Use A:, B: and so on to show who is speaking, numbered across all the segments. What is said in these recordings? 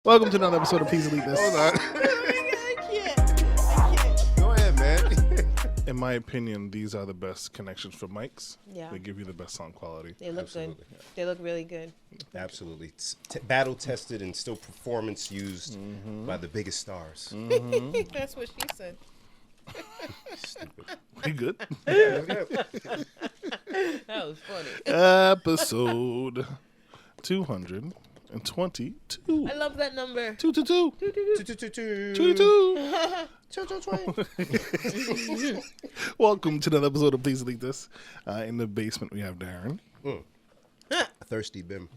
A: Welcome to another episode of Please Elite This.
B: Hold on.
C: I can't.
B: Go ahead, man.
A: In my opinion, these are the best connections for mics.
C: Yeah.
A: They give you the best sound quality.
C: They look
B: Absolutely.
C: good. They look really good.
B: Absolutely. It's battle tested and still performance used by the biggest stars.
C: That's what she said.
B: Stupid.
A: We good?
C: That was funny.
A: Episode 222.
C: I love that number.
A: 222. 22. Welcome to another episode of Please Elite This. In the basement, we have Darren.
B: Thirsty Bim.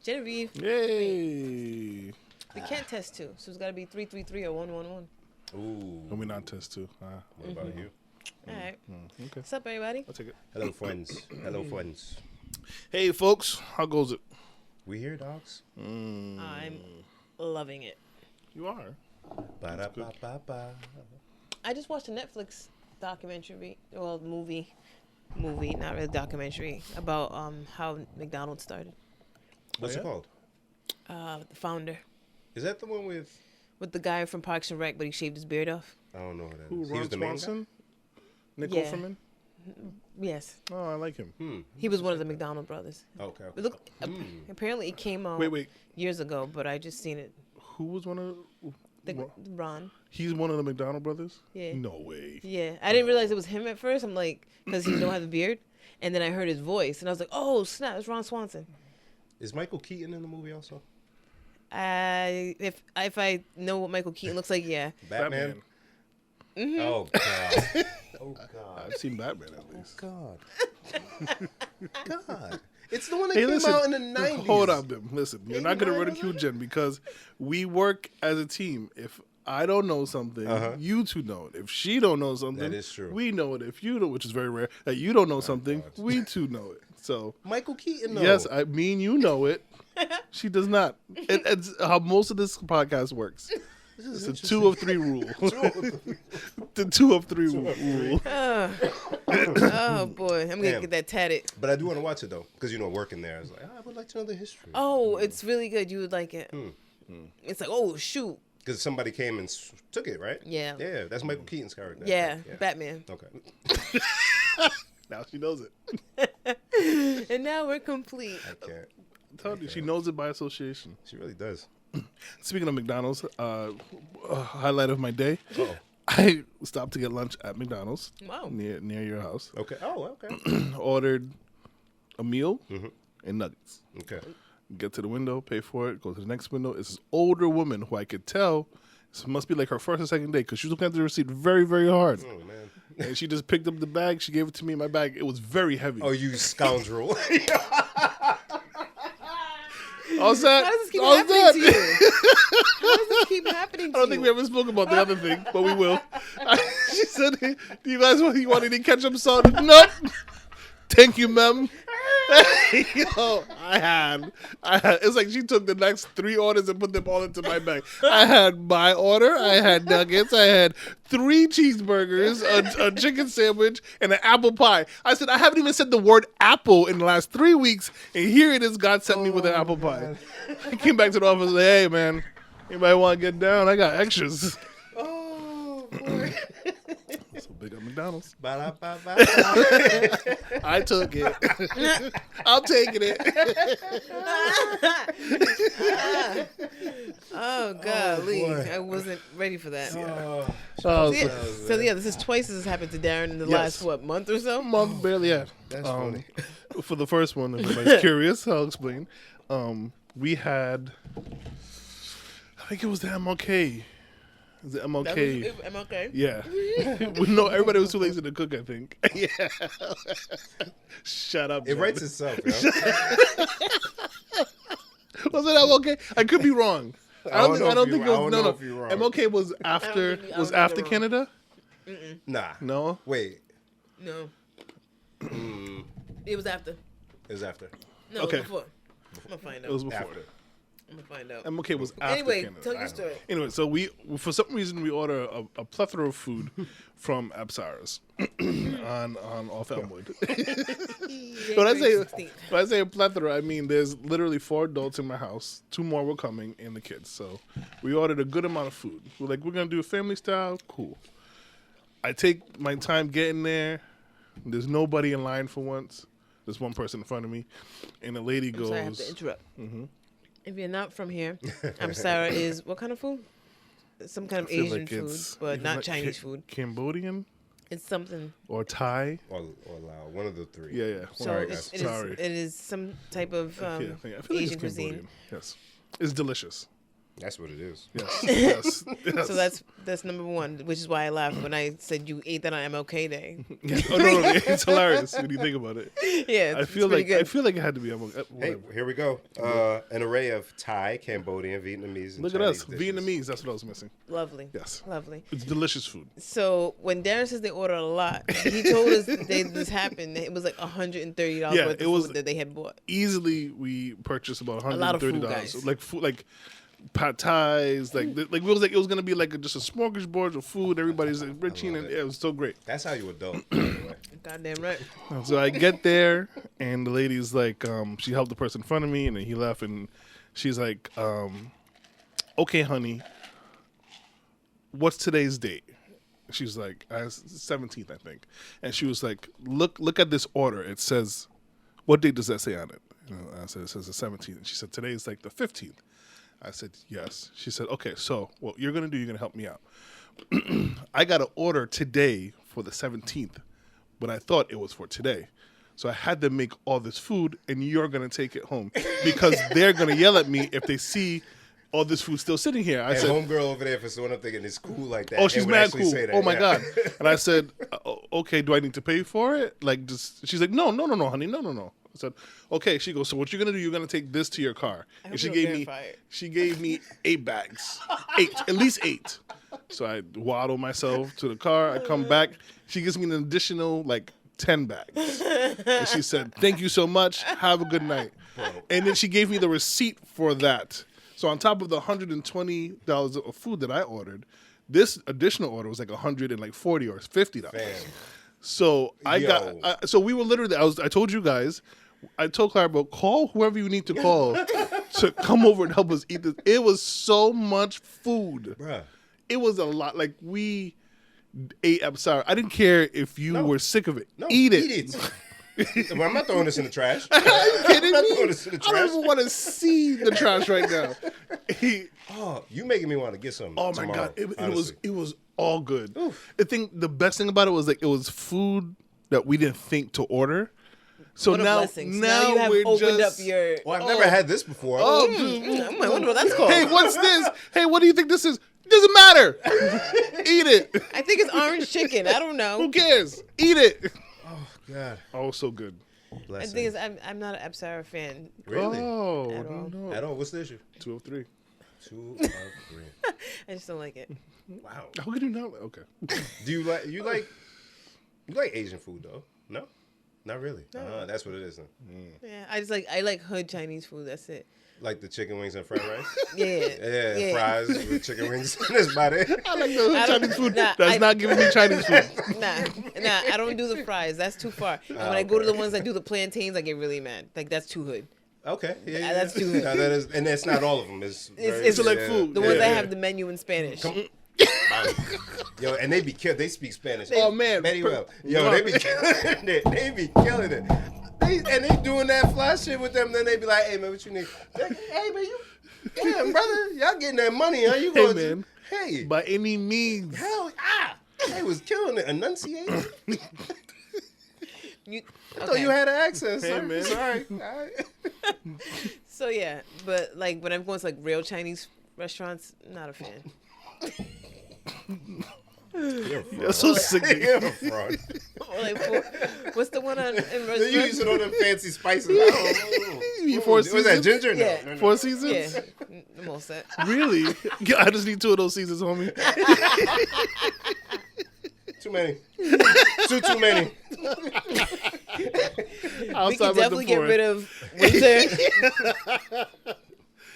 C: Genevieve.
A: Yay.
C: We can't test two, so it's got to be 333 or 111.
B: Ooh.
A: And we not test too.
B: What about you?
C: All right.
A: Okay.
C: What's up, everybody?
A: I'll take it.
B: Hello, friends. Hello, friends.
A: Hey, folks. How goes it?
B: We here, dogs?
C: I'm loving it.
A: You are.
B: Ba-da-ba-ba-ba.
C: I just watched a Netflix documentary, movie, not really documentary, about how McDonald's started.
B: What's it called?
C: The founder.
B: Is that the one with...
C: With the guy from Parks and Rec, but he shaved his beard off.
B: I don't know who that
A: Who,
B: is. He
A: Ron
B: was the main guy?
A: Swanson? Nick
C: Yeah.
A: Offerman?
C: Yes.
A: Oh, I like him.
C: He was one of the McDonald brothers.
B: Okay.
C: It looked, apparently it came out
A: Wait.
C: years ago, but I just seen it.
A: Who was one of
C: Ron.
A: He's one of the McDonald brothers?
C: Yeah.
A: No way.
C: Yeah. I didn't realize it was him at first. I'm like, because he don't have a beard. And then I heard his voice, and I was like, oh, snap, it's Ron Swanson.
B: Is Michael Keaton in the movie also?
C: If I know what Michael Keaton looks like, yeah.
B: Batman? Oh, God. Oh, God.
A: I've seen Batman at least.
B: God. God. It's the one that
A: Hey,
B: came
A: listen,
B: out in the 90s.
A: hold up, Bim. Listen, you're not going to
B: 89,
A: ridicule Jen because we work as a team. If I don't know something, you two know it. If she don't know something,
B: That is true.
A: we know it. If you know, which is very rare, that you don't know something, we two know it. So,
B: Michael Keaton, though.
A: yes, I mean, you know it. She does not. It's how most of this podcast works. It's a 2 of 3 rule. The 2 of 3 rule.
C: Oh, boy. I'm going to
B: Damn.
C: get that tatted.
B: But I do want to watch it, though, because, working there, I was like, I would like to know the history.
C: Oh, it's really good. You would like it. It's like, oh, shoot.
B: Because somebody came and took it, right?
C: Yeah.
B: Yeah, that's Michael Keaton's character.
C: Yeah, Batman.
B: Okay.
A: Now she knows it.
C: And now we're complete.
B: I can't.
A: I'm telling you, she knows it by association.
B: She really does.
A: Speaking of McDonald's, highlight of my day.
B: Uh-oh.
A: I stopped to get lunch at McDonald's
C: Wow.
A: near your house.
B: Okay. Oh, okay.
A: Ordered a meal and nuggets.
B: Okay.
A: Get to the window, pay for it, go to the next window. It's this older woman who I could tell this must be like her first or second day because she was looking at the receipt very, very hard.
B: Oh, man.
A: And she just picked up the bag. She gave it to me in my bag. It was very heavy.
B: Oh, you scoundrel.
A: All set.
C: How does this keep
A: All
C: happening
A: set.
C: to you? How does this keep happening to
A: I don't think we ever spoke about the other thing, but we will. She said, "Do you guys want any ketchup salt?" Nope. Thank you, ma'am. Yo, I had. It's like she took the next 3 orders and put them all into my bag. I had my order. I had nuggets. I had 3 cheeseburgers, a chicken sandwich, and an apple pie. I said, I haven't even said the word apple in the last 3 weeks, and here it is. God sent me with an apple pie. I came back to the office and said, hey, man, anybody want to get down? I got extras.
C: Oh, boy.
A: So big up McDonald's.
B: Ba-da-ba-ba.
A: I took it. I'm taking it.
C: Oh, golly.
B: boy.
C: I wasn't ready for that.
B: Oh,
A: Oh,
C: So, this is twice this has happened to Darren in the
A: Yes.
C: last, month or so?
A: month barely had.
B: that's funny.
A: For the first one, if anybody's curious, I'll explain. We had, I think it was the MLK. Is it MLK?
C: Am I okay?
A: Yeah. No, everybody was too lazy to cook, I think. Yeah. Shut up.
B: It
A: Jen.
B: writes itself, yo.
A: Was it MLK? I could be wrong. I don't think it was.
B: know
A: No.
B: if you're wrong.
A: MLK was after.
C: think- I
A: Was
C: don't think
A: after
C: you're
A: Canada?
B: Nah.
A: No.
B: Wait.
C: No. It was after.
B: It was after.
C: No,
A: Okay.
C: it was before. I'm going to find
A: It was
C: out.
A: before.
B: After.
C: I'm going to find out.
A: MLK was after
C: Anyway,
A: Canada.
C: tell your story.
A: Anyway, so we, for some reason, we order a plethora of food from Absara's. on off Elmwood.
C: January
A: When I
C: 16th.
A: say a plethora, I mean there's literally 4 adults in my house. 2 more were coming, and the kids. So we ordered a good amount of food. We're like, we're gonna do a family style. Cool. I take my time getting there. There's nobody in line for once. There's one person in front of me, and the lady goes.
C: Sorry, I have to interrupt. If you're not from here, I'm sorry. Is what kind of food? Some kind of
A: I feel
C: Asian
A: like
C: food,
A: it's
C: but
A: either
C: not
A: like
C: Chinese food.
A: Cambodian
C: It's something.
A: or Thai.
B: Or Lao, one of the 3.
A: Yeah.
C: So
A: Sorry,
C: it
A: guys.
C: is,
A: Sorry.
C: it is some type of
A: I feel like
C: Asian
A: it's
C: cuisine.
A: Cambodian. Yes, it's delicious.
B: That's what it is.
A: Yes.
C: So that's number 1, which is why I laughed when I said you ate that on MLK Day.
A: Oh no, it's hilarious when you think about it.
C: Yeah,
A: I feel
C: pretty
A: like
C: good.
A: it had to be.
B: Hey,
A: Whatever.
B: here we go. An array of Thai, Cambodian, Vietnamese, and
A: Look at
B: Chinese
A: us,
B: dishes.
A: Vietnamese. That's what I was missing.
C: Lovely.
A: Yes,
C: Lovely.
A: it's delicious food.
C: So when Darren says they ordered a lot, he told us this happened. It was like $130
A: Yeah,
C: worth
A: it
C: of
A: was-
C: food that they had bought.
A: Easily, we purchased about
C: lot of food,
A: $130.
C: guys.
A: Like food, like pad thais, like it was gonna be like just a smorgasbord of food. Everybody's enriching, and it was so great.
B: That's how you adult. By the way.
C: Goddamn right.
A: So I get there, and the lady's like, she helped the person in front of me, and then he left, and she's like, okay, honey, what's today's date? She's like, 17th, I think. And she was like, look at this order. It says, what date does that say on it? I said, it says the 17th. And she said, today is like the 15th. I said, yes. She said, okay, so what you're going to do, you're going to help me out. I got an order today for the 17th, but I thought it was for today. So I had to make all this food, and you're going to take it home because they're going to yell at me if they see all this food still sitting here. I
B: And
A: said,
B: homegirl over there for someone I'm thinking it's cool like that.
A: oh, she's
B: and would
A: mad
B: actually
A: cool.
B: say that,
A: Oh, my
B: yeah.
A: God. And I said, okay, do I need to pay for it? Like, just, she's like, no, honey, no. I said, okay. She goes, so what you're going to do, you're going to take this to your car.
C: I
A: And
C: hope
A: she
C: you
A: gave
C: don't
A: me,
C: verify it.
A: she gave me 8 bags, at least 8. So I waddle myself to the car. I come back. She gives me an additional, like, 10 bags. And she said, thank you so much. Have a good night. And then she gave me the receipt for that. So on top of the $120 of food that I ordered, this additional order was like $140 or $50.
B: Fam.
A: So I
B: Yo.
A: got. So we were literally. I told you guys. I told Clara, bro, call whoever you need to call to come over and help us eat this. It was so much food.
B: Bruh.
A: It was a lot. Like we ate. I'm sorry. I didn't care if you were sick of it.
B: No,
A: Eat it.
B: Eat it. Well, I'm not throwing this in the trash.
A: Are you kidding
B: I'm not
A: me?
B: throwing this in the
A: I don't
B: trash.
A: even want to see the trash right now.
B: Oh, you making me want to get some.
A: Oh my
B: tomorrow,
A: God, it
B: honestly.
A: was all good. The best thing about it was like it was food that we didn't think to order. So
C: What a
A: now
C: blessing. So you have
A: we're
C: opened
A: just,
C: up your.
B: Well, I've never had this before.
A: Oh, dude.
C: I wonder what that's called.
A: Hey, what's this? Hey, what do you think this is? Doesn't matter. Eat it.
C: I think it's orange chicken. I don't know.
A: Who cares? Eat it.
B: God.
A: Oh, so good.
C: The
B: Blessing.
C: thing is, I'm not an Epsara fan.
B: Really?
A: Oh,
C: At all.
A: no.
B: At all? What's the issue?
A: 203.
B: 2 of 3.
C: I just don't like it.
B: Wow.
A: How could you not? Okay.
B: Do you like Asian food though? No, not really. That's what it is. Then.
C: Yeah, I like hood Chinese food. That's it.
B: Like the chicken wings and fried rice.
C: Yeah.
B: Yeah, fries with chicken wings. That's about it.
A: I like the
C: I don't-
A: Chinese food.
C: nah,
A: That's not giving me Chinese food.
C: Nah, I don't do the fries. That's too far. And when I go to the ones that do the plantains, I get really mad. Like that's too hood.
B: Okay. Yeah,
C: That's too good.
B: No, that is, and that's not all of them. It's
C: It's
A: select food.
C: The ones
A: Yeah.
C: that have the menu in Spanish.
B: Yo, and they be they speak Spanish.
A: Oh, man.
B: very well. Yo, they be killing it. They be killing it. They doing that fly shit with them. Then they be like, "Hey man, what you need? Like, hey man, you, damn brother, y'all getting that money? Huh? You
A: Hey,
B: going?
A: man.
B: Hey,
A: By any means.
B: hell, they was killing it. Enunciating.
C: You,
B: I thought you had an accent.
A: Hey,
B: Sir.
A: man.
B: Sorry. All right.
C: So yeah, but like when I'm going to like real Chinese restaurants, not a fan.
B: You're a fraud.
A: That's so sickening.
B: You're a fraud.
C: Or like what's the one in
B: You
C: restaurants?
B: using all them fancy spices. I
A: You mean
B: don't know.
A: Four
B: Was that
A: Seasons?
B: ginger? No,
C: Yeah.
B: no, no.
A: 4 Seasons?
C: Yeah, I'm all set.
A: Really? Yeah, I just need 2 of those seasons, homie.
B: Too many. Too many.
C: We can definitely get rid of winter.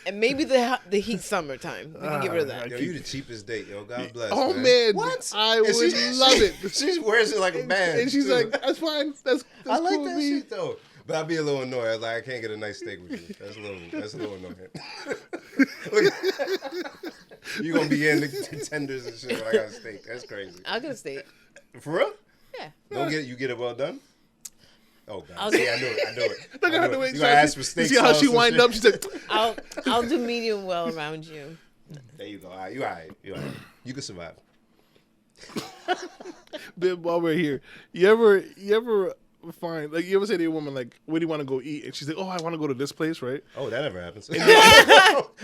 C: And maybe the heat summertime. We can get rid of that.
B: Yo, you the cheapest date, yo. God bless.
A: Oh man,
B: What?
A: I
B: And
A: would love it.
B: She wears it like a badge.
A: And she's
B: too.
A: like, "That's fine. That's
B: I like
A: cool with
B: that
A: me."
B: shit though. But I'd be a little annoyed. I was like, I can't get a nice steak with you. That's a little annoying. You gonna be in the tenders and shit when I got a steak. That's crazy.
C: I'll get a steak.
B: For real?
C: Yeah.
B: Don't get it. You get it well done? Oh God.
C: I'll
B: See,
C: get-
B: I knew it.
A: Look at her the way
B: You gotta ask for steak
A: see how she
B: sauce and
A: wind
B: shit.
A: up. She's like,
C: I'll do medium well around you.
B: There you go. All right, you all right. You all right. You can survive.
A: "Bim, while we're here, you ever find like you ever say to a woman like, where do you want to go eat?" And she's like, "Oh, I want to go to this place, right?"
B: Oh, that never happens.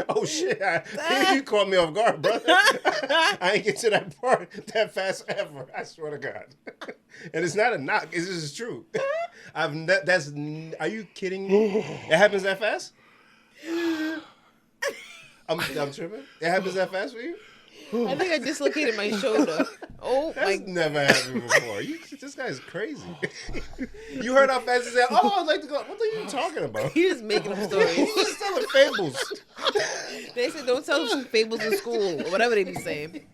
B: Oh shit! You caught me off guard, brother. I ain't get to that part that fast ever. I swear to God. And it's not a knock. It's just true. Are you kidding me? It happens that fast? I'm tripping. It happens that fast for you?
C: I think I dislocated my shoulder. Oh
B: That's
C: my!
B: never happened before. This guy's crazy. You heard how fast he said, "Oh, I'd like to go." What are you talking about?
C: He's just making up stories.
B: He's just telling fables.
C: They said don't tell fables in school or whatever they be saying.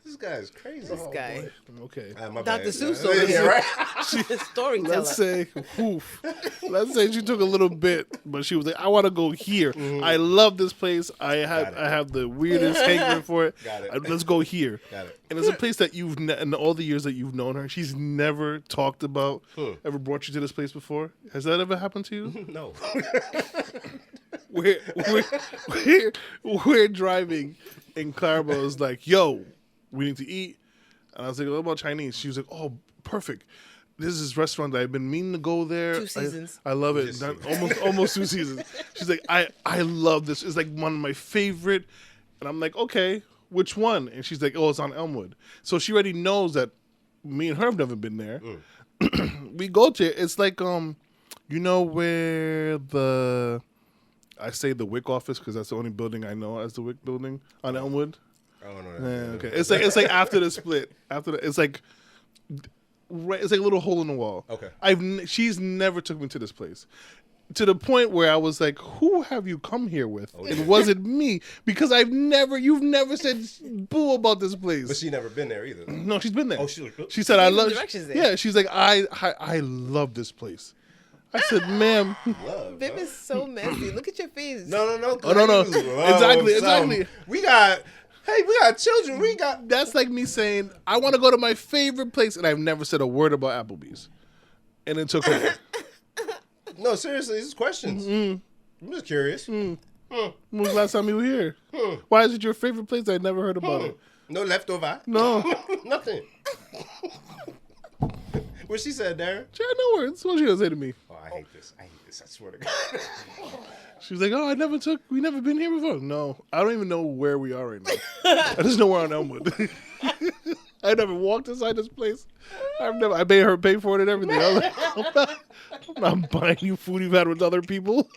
B: This guy's crazy.
C: This guy,
A: Okay.
B: My
C: Dr.
B: bad.
C: Seuss over
B: Yeah,
C: here.
B: right.
C: storyteller.
A: Let's say, let's say she took a little bit, but she was like, "I want to go here. I love this place. I have the weirdest hankering for it.
B: Got it.
A: Let's go here."
B: Got it.
A: And it's a place that in all the years that you've known her, she's never talked about, ever brought you to this place before. Has that ever happened to you?
B: No.
A: We're driving, and Clarabo's like, "Yo, we need to eat." And I was like, "What about Chinese?" She was like, "Oh, perfect. This is this restaurant that I've been meaning to go there.
C: 2 seasons.
A: I love it.
B: Just
A: Almost 2 seasons." She's like, I love this. It's like one of my favorite." And I'm like, "Okay, which one?" And she's like, "Oh, it's on Elmwood." So she already knows that me and her have never been there. We go to it. It's like, you know where I say the WIC office because that's the only building I know as the WIC building on Elmwood.
B: I don't know
A: Yeah,
B: that.
A: okay. It's like after the split. It's like a little hole in the wall.
B: Okay.
A: She's never took me to this place. To the point where I was like, "Who have you come here with?"
B: Oh,
A: It wasn't me because you've never said boo about this place.
B: But she never been there either.
A: No, she's been there.
B: Oh, she
A: said, "I
C: gave
A: love."
C: some directions there.
A: Yeah, she's like, I love this place." I said, "Ma'am."
B: love.
C: Bim is so messy. Look at your face.
B: No.
A: Oh, no.
B: You love
A: Exactly.
B: something. We got children. We got.
A: That's like me saying, "I want to go to my favorite place," and I've never said a word about Applebee's. And it took over.
B: No, seriously, these questions. I'm just curious.
A: When was the last time you were here? Why is it your favorite place? I never heard about it.
B: No leftover.
A: No.
B: Nothing. What she said, Darren?
A: She had no words. What was she going to say to me?
B: Oh, I hate this. I swear to God.
A: She was like, "Oh, we never been here before." No, I don't even know where we are right now. I just know we're on Elmwood. I never walked inside this place. I made her pay for it and everything. I was like, I'm not buying you food you've had with other people.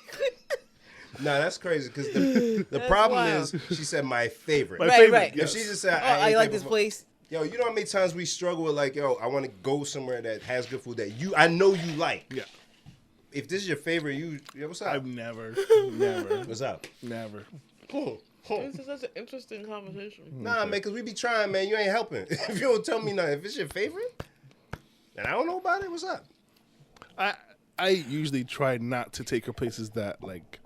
B: Nah, that's crazy because the problem
C: wild.
B: is she said my favorite.
A: My
C: Right,
A: favorite,
C: right.
A: yes.
B: If she just said,
C: Oh, I
B: ain't
C: like
B: there
C: this
B: before-
C: place.
B: Yo, you know how many times we struggle with like, yo, I want to go somewhere that has good food that I know you like.
A: Yeah.
B: If this is your favorite, what's up?
A: I've never.
B: What's up?
A: Never.
C: This is such an interesting conversation.
B: Nah, man, because we be trying, man. You ain't helping. If you don't tell me nothing, if it's your favorite, and I don't know about it, what's up?
A: I usually try not to take her places that like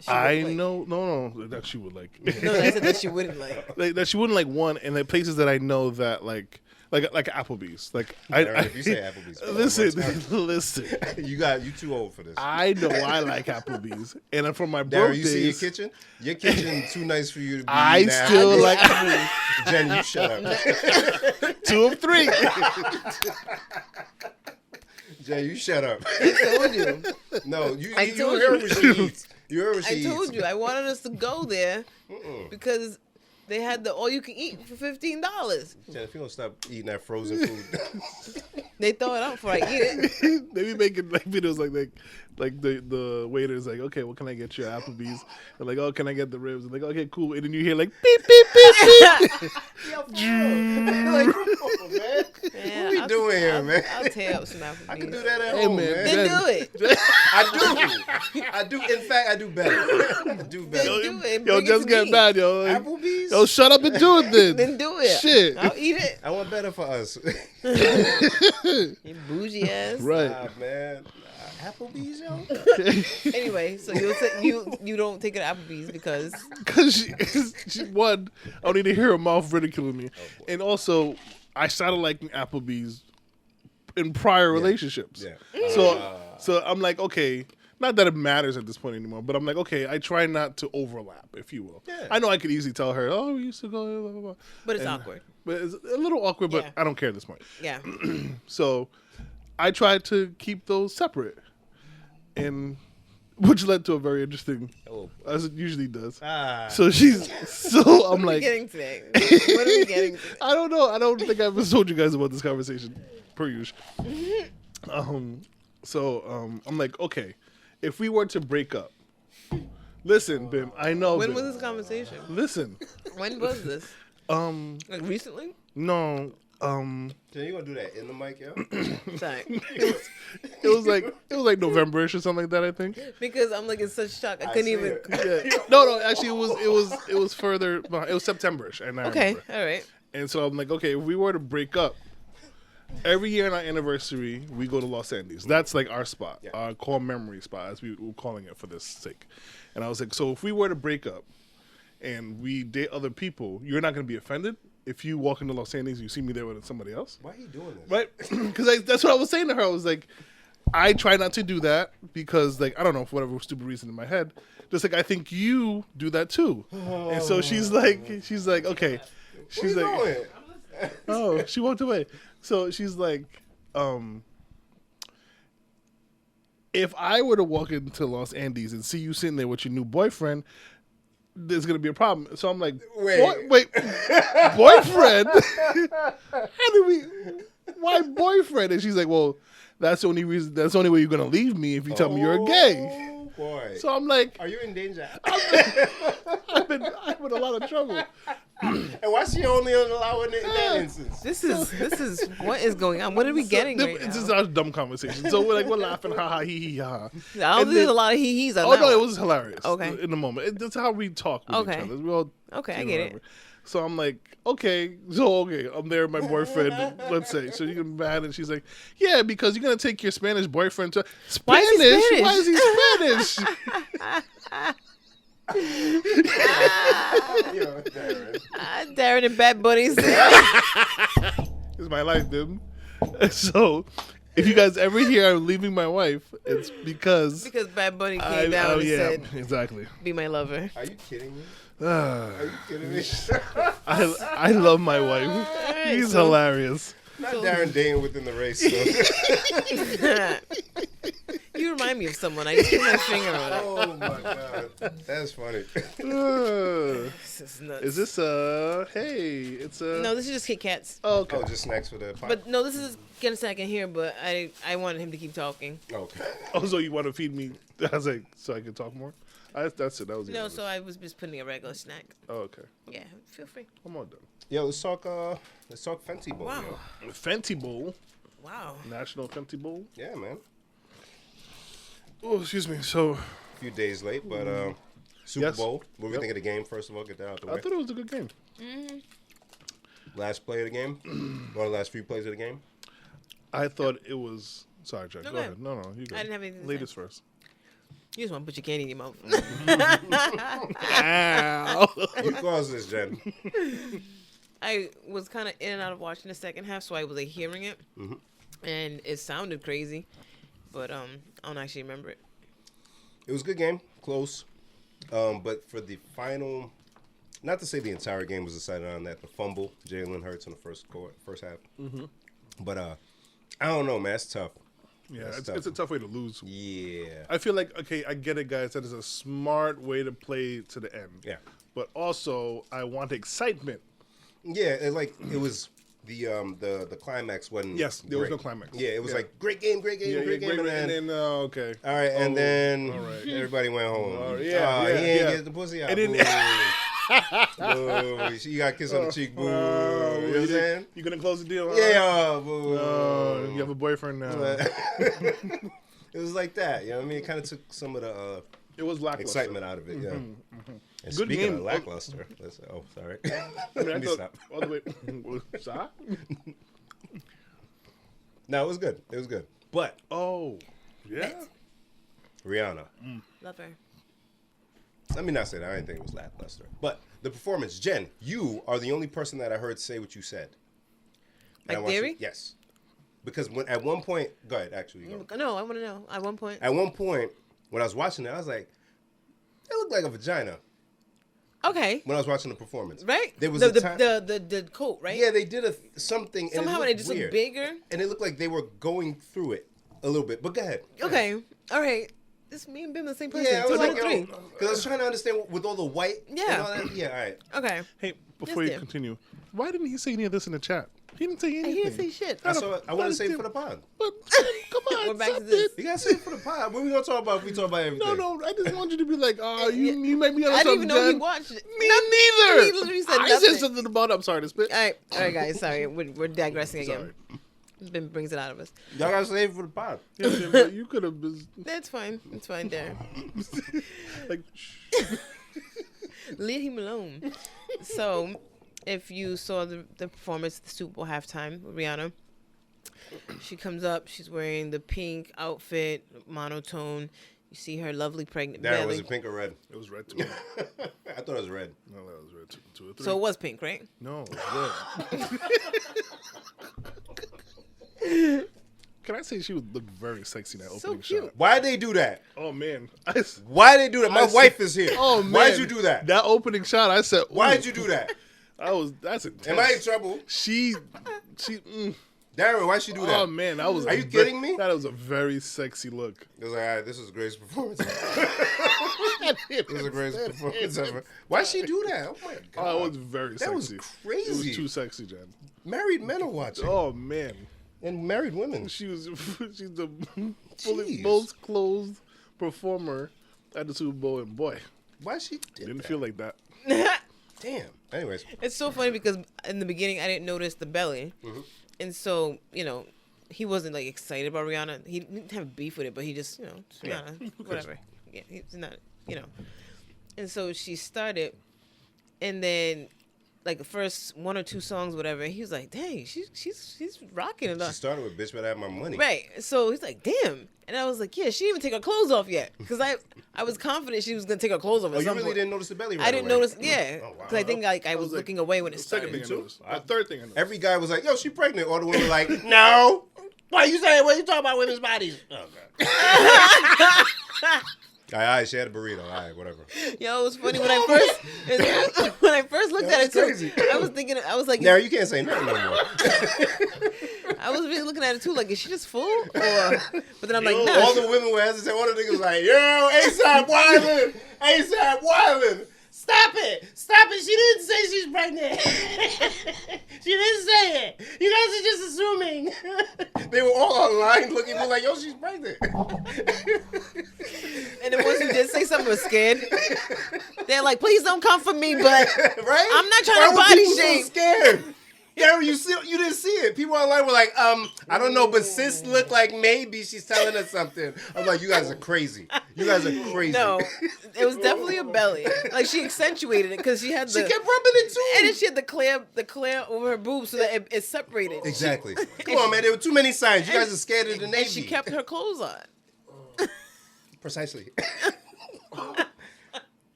C: She would like.
A: no that she would like.
C: No, I said that she wouldn't like.
A: Like that she wouldn't like one, and the places that I know that like Applebee's. Like
B: If you say Applebee's,
A: listen.
B: you too old for this.
A: I know I like Applebee's, and for my
B: Darren, you see your
A: birthdays,
B: kitchen? Your kitchen too nice for you to be.
A: I
B: eating at
A: still
B: Applebee's.
A: like Applebee's.
B: Jen, you shut up.
A: 2 of 3.
B: Jen, you shut up.
C: I told you.
B: No, you
C: told
B: heard
C: you.
B: what she eats. You heard what she
C: I
B: eats.
C: told you. I wanted us to go there because They had the all you can eat for $15.
B: Jen, if you don't stop eating that frozen food.
C: They throw it out before I eat it.
A: They be making like videos like the waiter's like, okay, what can I get you at Applebee's? And like, oh, can I get the ribs? And like, okay, cool. And then you hear like beep beep beep beep.
B: Yo, for real. Like, come on, man.
C: Man,
B: What we doing here, man?
C: I'll tear up some Applebee's.
B: I can do that at
A: Hey,
B: home,
A: man.
B: man.
C: Then do it.
B: I do. In fact, I do better. I do better.
C: Then do it.
A: Yo,
C: Bring it
A: just
C: to
A: get
C: me.
A: mad, yo. Like,
B: Applebee's?
A: yo, shut up and do it then.
C: Then do it.
A: Shit.
C: I'll eat it.
B: I want better for us.
C: You bougie ass.
A: Right.
B: Nah, man. Applebee's, yo?
C: Anyway, so you don't take it to Applebee's because
A: Because she one, I don't need to hear her mouth ridiculing me. And also, I started liking Applebee's in prior relationships.
B: Yeah.
A: So I'm like, okay, not that it matters at this point anymore, but I'm like, okay, I try not to overlap, if you will.
B: Yeah.
A: I know I could easily tell her, oh, we used to go, blah, blah, blah.
C: but it's awkward.
A: But it's a little awkward, but
C: Yeah.
A: I don't care at this point.
C: Yeah.
A: So I tried to keep those separate, and which led to a very interesting, as it usually does. So I'm
C: What are we
A: like,
C: getting today? What are we getting today?
A: I don't know. I don't think I ever told you guys about this conversation, per usual. I'm like, okay, if we were to break up, listen, Bim, I know.
C: When
A: Bim,
C: was this conversation?
A: Listen,
C: When was this? Like recently?
A: no,
B: Jen, you gonna do that in the mic, yo?
C: Sorry.
A: it was like November-ish or something like that, I think.
C: Because I'm like in such shock. I couldn't
B: see
C: even.
B: it.
A: Yeah. No, actually, it was further. It was September-ish, and I
C: Okay.
A: remember.
C: All right.
A: And so I'm like, okay, if we were to break up, every year on our anniversary, we go to Los Angeles. That's like our spot, our core memory spot, as we were calling it for this sake. And I was like, so if we were to break up and we date other people, you're not going to be offended if you walk into Los Angeles and you see me there with somebody else?
B: Why are you doing this?
A: Right? Because that's what I was saying to her. I was like, I try not to do that because, like, I don't know, for whatever stupid reason in my head, just like I think you do that too. And so she's like, okay. She's
B: What are you
A: like,
B: doing?
A: oh, she walked away. So she's like, if I were to walk into Los Andes and see you sitting there with your new boyfriend, there's gonna be a problem. So I'm like,
B: Wait.
A: boyfriend? Why boyfriend? And she's like, well, that's the only reason. That's the only way you're gonna leave me if you tell me you're gay.
B: Oh, boy.
A: So I'm like,
B: Are you in danger?
A: I'm in a lot of trouble.
B: And why she only allowing it in that instance?
C: This is what is going on? What are we getting right
A: This is
C: now?
A: our dumb conversation. So we're laughing, ha ha, hee hee ha.
C: I don't think there's a lot of hee-hees on
A: Oh
C: that
A: no,
C: one.
A: it was hilarious.
C: Okay.
A: In the moment, that's how we talk with
C: Okay.
A: each other. We all,
C: Okay, I
A: you know,
C: get it.
A: whatever. So I'm like, okay, I'm there with my boyfriend. Let's say, so you get mad, and she's like, yeah, because you're gonna take your Spanish boyfriend to
C: Why is he Spanish?
A: Why is he Spanish?
B: Yo, Darren.
C: Darren and Bad Bunnies.
A: It's my life, dude. So, if you guys ever hear I'm leaving my wife, it's because
C: Because Bad Bunny came down and said,
A: exactly.
C: "Be my lover."
B: Are you kidding me? Are you kidding me?
A: I love my wife. He's hilarious.
B: Not Darren Dane within the race. So.
C: You remind me of someone. I just put my finger on it.
B: Oh my god, that's funny.
C: This is nuts.
A: Is this hey, it's a
C: No, this is just Kit Kats.
A: Oh, okay.
B: Oh, just snacks for the pot.
C: But no, this is get a second here. But I wanted him to keep talking.
B: Okay.
A: Oh, so you want to feed me? I was like, so I can talk more. That's it. That was
C: No,
A: it.
C: so I was just putting a regular snack.
A: Oh, okay.
C: Yeah, feel free.
A: I'm all done.
B: Yo, let's talk Fenty Bowl.
C: Wow.
B: Yo.
A: Fenty Bowl,
C: Wow.
A: National Fenty Bowl.
B: Yeah, man.
A: Oh, excuse me. So
B: A few days late, but Super
A: Yes.
B: Bowl. What do we
A: Yep.
B: think of the game? First of all, get that out the
A: I
B: way.
A: thought it was a good game.
B: Last play of the game, or the last few plays of the game.
A: I thought it was. Sorry, Jack.
C: No,
A: Go
C: go
A: ahead. No, you go.
C: I didn't have anything to
A: Ladies
C: say.
A: first.
C: You just want to put your candy in your mouth.
A: Ow.
B: You caused this, Jen.
C: I was kind of in and out of watching the second half, so I was like hearing it, and it sounded crazy, but I don't actually remember it.
B: It was a good game, close. But for the final, not to say the entire game was decided on that, the fumble, Jalen Hurts in the first half. But I don't know, man. It's tough.
A: Yeah,
B: That's
A: it's a tough way to lose.
B: Yeah.
A: I feel like, okay, I get it, guys. That is a smart way to play to the end.
B: Yeah.
A: But also, I want excitement.
B: Yeah, it was the climax wasn't.
A: Yes, there was
B: great.
A: no climax.
B: Yeah, it was
A: Yeah.
B: like great game, great game,
A: Yeah,
B: great game,
A: and then okay.
B: all right, and then
A: all right.
B: everybody went home.
A: Yeah,
B: he ain't
A: yeah.
B: get the pussy out.
A: And then-
B: Boo. You got a kiss on the cheek. Boo. You know what I'm saying?
A: You gonna close the deal? Huh?
B: Yeah. Boo.
A: You have a boyfriend now.
B: It was like that. You know what I mean? It kind of took some of the
A: It was lackluster.
B: excitement out of it. Yeah. And
A: Good
B: speaking
A: game.
B: of lackluster, sorry.
A: I mean,
B: Let
A: I
B: me
A: thought
B: stop.
A: all the way. Sorry?
B: No, it was good. It was good. But
A: Oh, yeah.
B: Rihanna.
C: Love her.
B: Let me not say that. I didn't think it was lackluster. But the performance, Jen, you are the only person that I heard say what you said. And I
C: Like
B: want you-
C: Derry?
B: Yes. Because at one point, go ahead, actually. Go.
C: No, I want to know. At one point.
B: At one point, when I was watching it, I was like, it looked like a vagina
C: Okay.
B: when I was watching the performance.
C: Right?
B: There was
C: the,
B: a
C: the,
B: time.
C: the coat, right?
B: Yeah, they did something. And
C: Somehow
B: it
C: they
B: looked
C: just
B: weird.
C: look bigger.
B: And it looked like they were going through it a little bit. But go ahead.
C: Okay. All right. This me and Bim the same person.
B: Yeah, I was like,
C: 2003.
B: because I was trying to understand with all the white.
C: Yeah.
B: And all that. Yeah, all right.
C: Okay.
A: Hey, before
C: Yes,
A: you
C: dear.
A: continue, why didn't he say any of this in the chat? He didn't say anything.
C: He didn't say shit.
B: I want to say it for the pod.
A: But come on,
C: We're back to
A: stop
C: this.
A: it.
B: You gotta say it for the pod. What we gonna talk about if we talk about everything?
A: No, I just want you to be like, oh, you make me
C: I
A: understand.
C: didn't even know he watched it.
A: Me neither.
C: He literally said
A: I
C: nothing.
A: said something about it. I'm sorry to spit.
C: All right, guys. Sorry, we're digressing again.
A: Sorry.
C: Bim brings it out of us.
B: Y'all gotta say it for the pod.
A: Yeah, Jim, but you could have been
C: That's fine. It's fine, Darren.
A: like, shh.
C: Leave him alone. So, if you saw the performance at the Super Bowl halftime with Rihanna, she comes up. She's wearing the pink outfit, monotone. You see her lovely pregnant
B: Darren,
C: belly.
B: was it pink or red?
A: It was red too.
B: I thought it was red.
A: No, that was red too. 2 or 3.
C: So it was pink, right?
A: No, it was red. Can I say she would look very sexy in that
C: So
A: opening
C: cute.
A: shot?
B: Why'd they do that?
A: Oh man,
B: Why'd they do that? My
A: I see-
B: wife is here.
A: Oh man,
B: Why'd you do that?
A: That opening shot, I said, ooh.
B: Why'd you do that?
A: That's intense.
B: Am I in trouble?
A: She.
B: Darren, why'd she do that?
A: Oh man, that was.
B: Are you kidding me?
A: That was a very sexy look.
B: It was like, all right, this is the greatest performance ever. This is the greatest performance ever. Why'd she do that? Oh my god.
A: Oh, it was very
B: That was
A: sexy.
B: crazy.
A: It was too sexy, Jen.
B: Married men are watching.
A: Oh man,
B: And married women.
A: she's the
B: Jeez.
A: most clothed performer at the Super Bowl, and boy,
B: Why she did
A: didn't
B: that?
A: feel like that.
B: Damn. Anyways.
C: It's so funny because in the beginning I didn't notice the belly, and so he wasn't like excited about Rihanna. He didn't have beef with it, but he just it's Rihanna, whatever. Yeah, he's not And so she started, and then like the first 1 or 2 songs, whatever. He was like, "Dang, she's rocking it."
B: She started with "Bitch Better Have My Money."
C: Right. So he's like, "Damn," and I was like, "Yeah, she didn't even take her clothes off yet," because I was confident she was gonna take her clothes off.
B: Oh,
C: at
B: you
C: some
B: really
C: point.
B: didn't notice the belly right
C: I didn't
B: away?
C: notice. Yeah,
B: Oh, wow.
C: because I think I was
A: like,
C: looking away when it
A: The second
C: started.
A: thing I noticed. The third thing I noticed.
B: Every guy was like, "Yo, she pregnant." All the women were like, "No." Why you saying? What you talking about women's bodies? Oh god. All right, she had a burrito. All right, whatever.
C: Yo, it was funny when I first looked at it
B: That's
C: too.
B: crazy.
C: I was like,
B: Now you can't say nothing no more.
C: I was really looking at it too, like, is she just full? Or, but then I'm like,
A: Yo,
C: no.
B: All the women were hesitant. One of the niggas was like, "Yo, ASAP wildin', ASAP wildin'. Stop it! Stop it! She didn't say she's pregnant. She didn't say it. You guys are just assuming." They were all online looking at me like, "Yo, she's pregnant."
C: And then once you did say something, I was scared. They're like, please don't come for me, but
B: Right?
C: I'm not trying
B: Why
C: to
B: were
C: body
B: people
C: shame.
B: So scared. Darren, you didn't see it. People online were like, I don't know, but sis looked like maybe she's telling us something. I'm like, you guys are crazy. You guys are crazy.
C: No, it was definitely a belly. Like she accentuated it because she had
B: She
C: the,
B: kept rubbing it too.
C: and then she had the clear over her boobs so that it separated.
B: Exactly. Come on, man. There were too many signs. You guys are scared of the Navy.
C: And she kept her clothes on.
B: Precisely.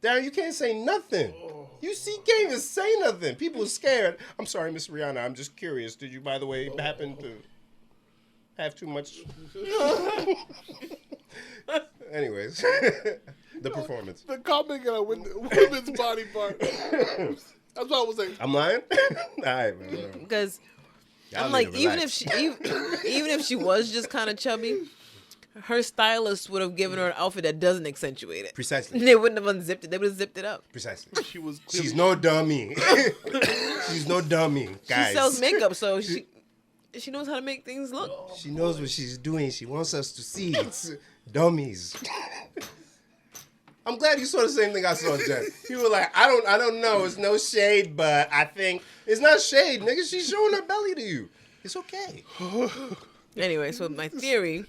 B: Darren, you can't say nothing. You can't even say nothing. People are scared. I'm sorry, Miss Rihanna. I'm just curious. Did you, by the way, happen to have too much? Anyways, the performance.
A: The comment on a women's body part. That's what I was like.
B: I'm lying? All right, man. Whatever.
C: Because
B: Y'all
C: I'm
B: need
C: like,
B: to
C: even
B: relax.
C: even if she was just kind of chubby, her stylist would have given her an outfit that doesn't accentuate it.
B: Precisely.
C: They wouldn't have unzipped it. They would have zipped it up.
B: Precisely.
A: She was.
B: She's no dummy. She's no dummy, guys.
C: She sells makeup, so she knows how to make things look.
B: She knows what she's doing. She wants us to see. It's dummies. I'm glad you saw the same thing I saw, Jen. You were like, I don't know. It's no shade, but I think it's not shade, nigga. She's showing her belly to you. It's okay.
C: Anyway, so my theory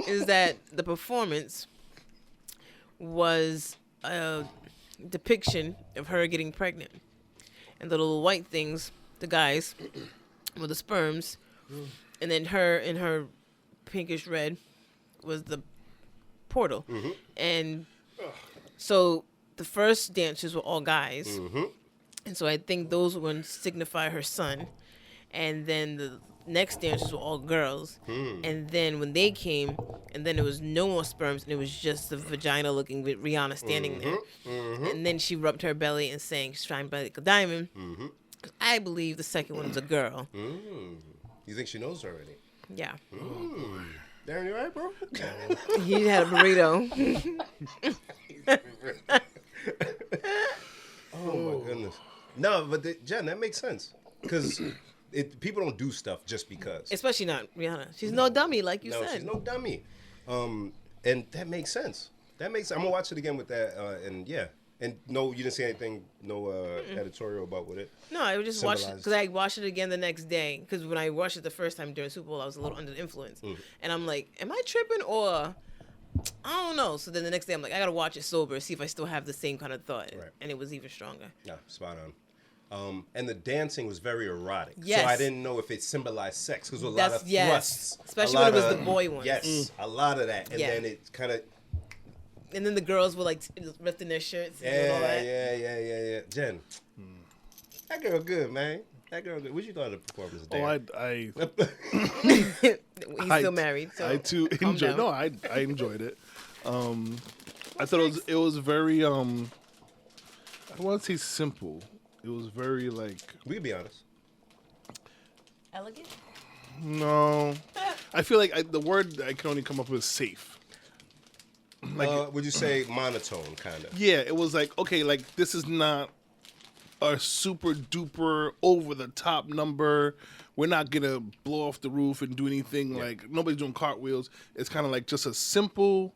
C: is that the performance was a depiction of her getting pregnant, and the little white things, the guys, were the sperms, and then her in her pinkish red was the portal. And so the first dancers were all guys, and so I think those were to signify her son, and then the next dancers were all girls, and then when they came, and then there was no more sperms, and it was just the vagina looking with Rihanna standing there, and then she rubbed her belly and sang "Shine Bright Like a Diamond." I believe the second one was a girl.
B: You think she knows already?
C: Yeah.
B: Darren, you alright, bro?
C: He had a burrito.
B: Oh my goodness. No, but Jen, that makes sense because people don't do stuff just because.
C: Especially not Rihanna. She's no dummy, like you
B: No,
C: said.
B: she's no dummy. And that makes sense. I'm gonna watch it again with that. And yeah. And no, you didn't say anything, no editorial about what it.
C: No, I would just watch it
B: symbolized.
C: because I watched it again the next day. Because when I watched it the first time during Super Bowl, I was a little under the influence, and I'm like, "Am I tripping or I don't know?" So then the next day, I'm like, "I gotta watch it sober, see if I still have the same kind of thought."
B: Right.
C: And it was even stronger.
B: Yeah, spot on. And the dancing was very erotic.
C: Yes.
B: So I didn't know if it symbolized sex because there was a lot of
C: Yes.
B: thrusts.
C: Especially
B: a
C: when
B: lot
C: it was
B: of-
C: the boy ones.
B: Yes, a lot of that. And
C: Yeah.
B: then it kind of.
C: And then the girls were like lifting their shirts and doing all that.
B: Yeah. Jen, that girl good, man. That girl good. What you thought of the performance?
C: He's still married. So
A: I too
C: calm
A: enjoyed.
C: down.
A: No, I enjoyed it. I thought it was very. I don't want to say simple. It was very like.
B: We can be honest.
C: Elegant.
A: No, I feel like the word I can only come up with is safe. Like,
B: Would you say monotone, kind of?
A: yeah, it was like, okay, like this is not a super duper over the top number. We're not gonna blow off the roof and do anything like nobody's doing cartwheels. It's kind of like just a simple.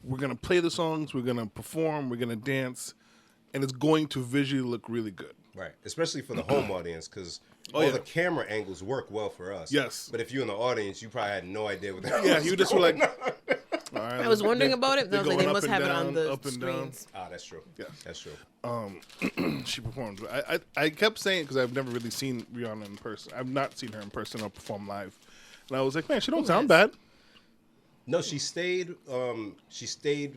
A: We're gonna play the songs. We're gonna perform. We're gonna dance, and it's going to visually look really good.
B: Right, especially for the home audience, because all the camera angles work well for us.
A: Yes.
B: But if you're in the audience, you probably had no idea what that was.
A: Yeah, you just were like, all right,
C: I was wondering about it. I was like, they
A: going
C: must
A: up
C: have
A: and
C: it
A: down,
C: on the
A: up and down.
C: screens.
B: Ah, that's true.
A: Yeah.
B: That's true.
A: She performed. I kept saying because I've never really seen Rihanna in person. I've not seen her in person or perform live, and I was like, man, she don't sound bad.
B: No, she stayed. She stayed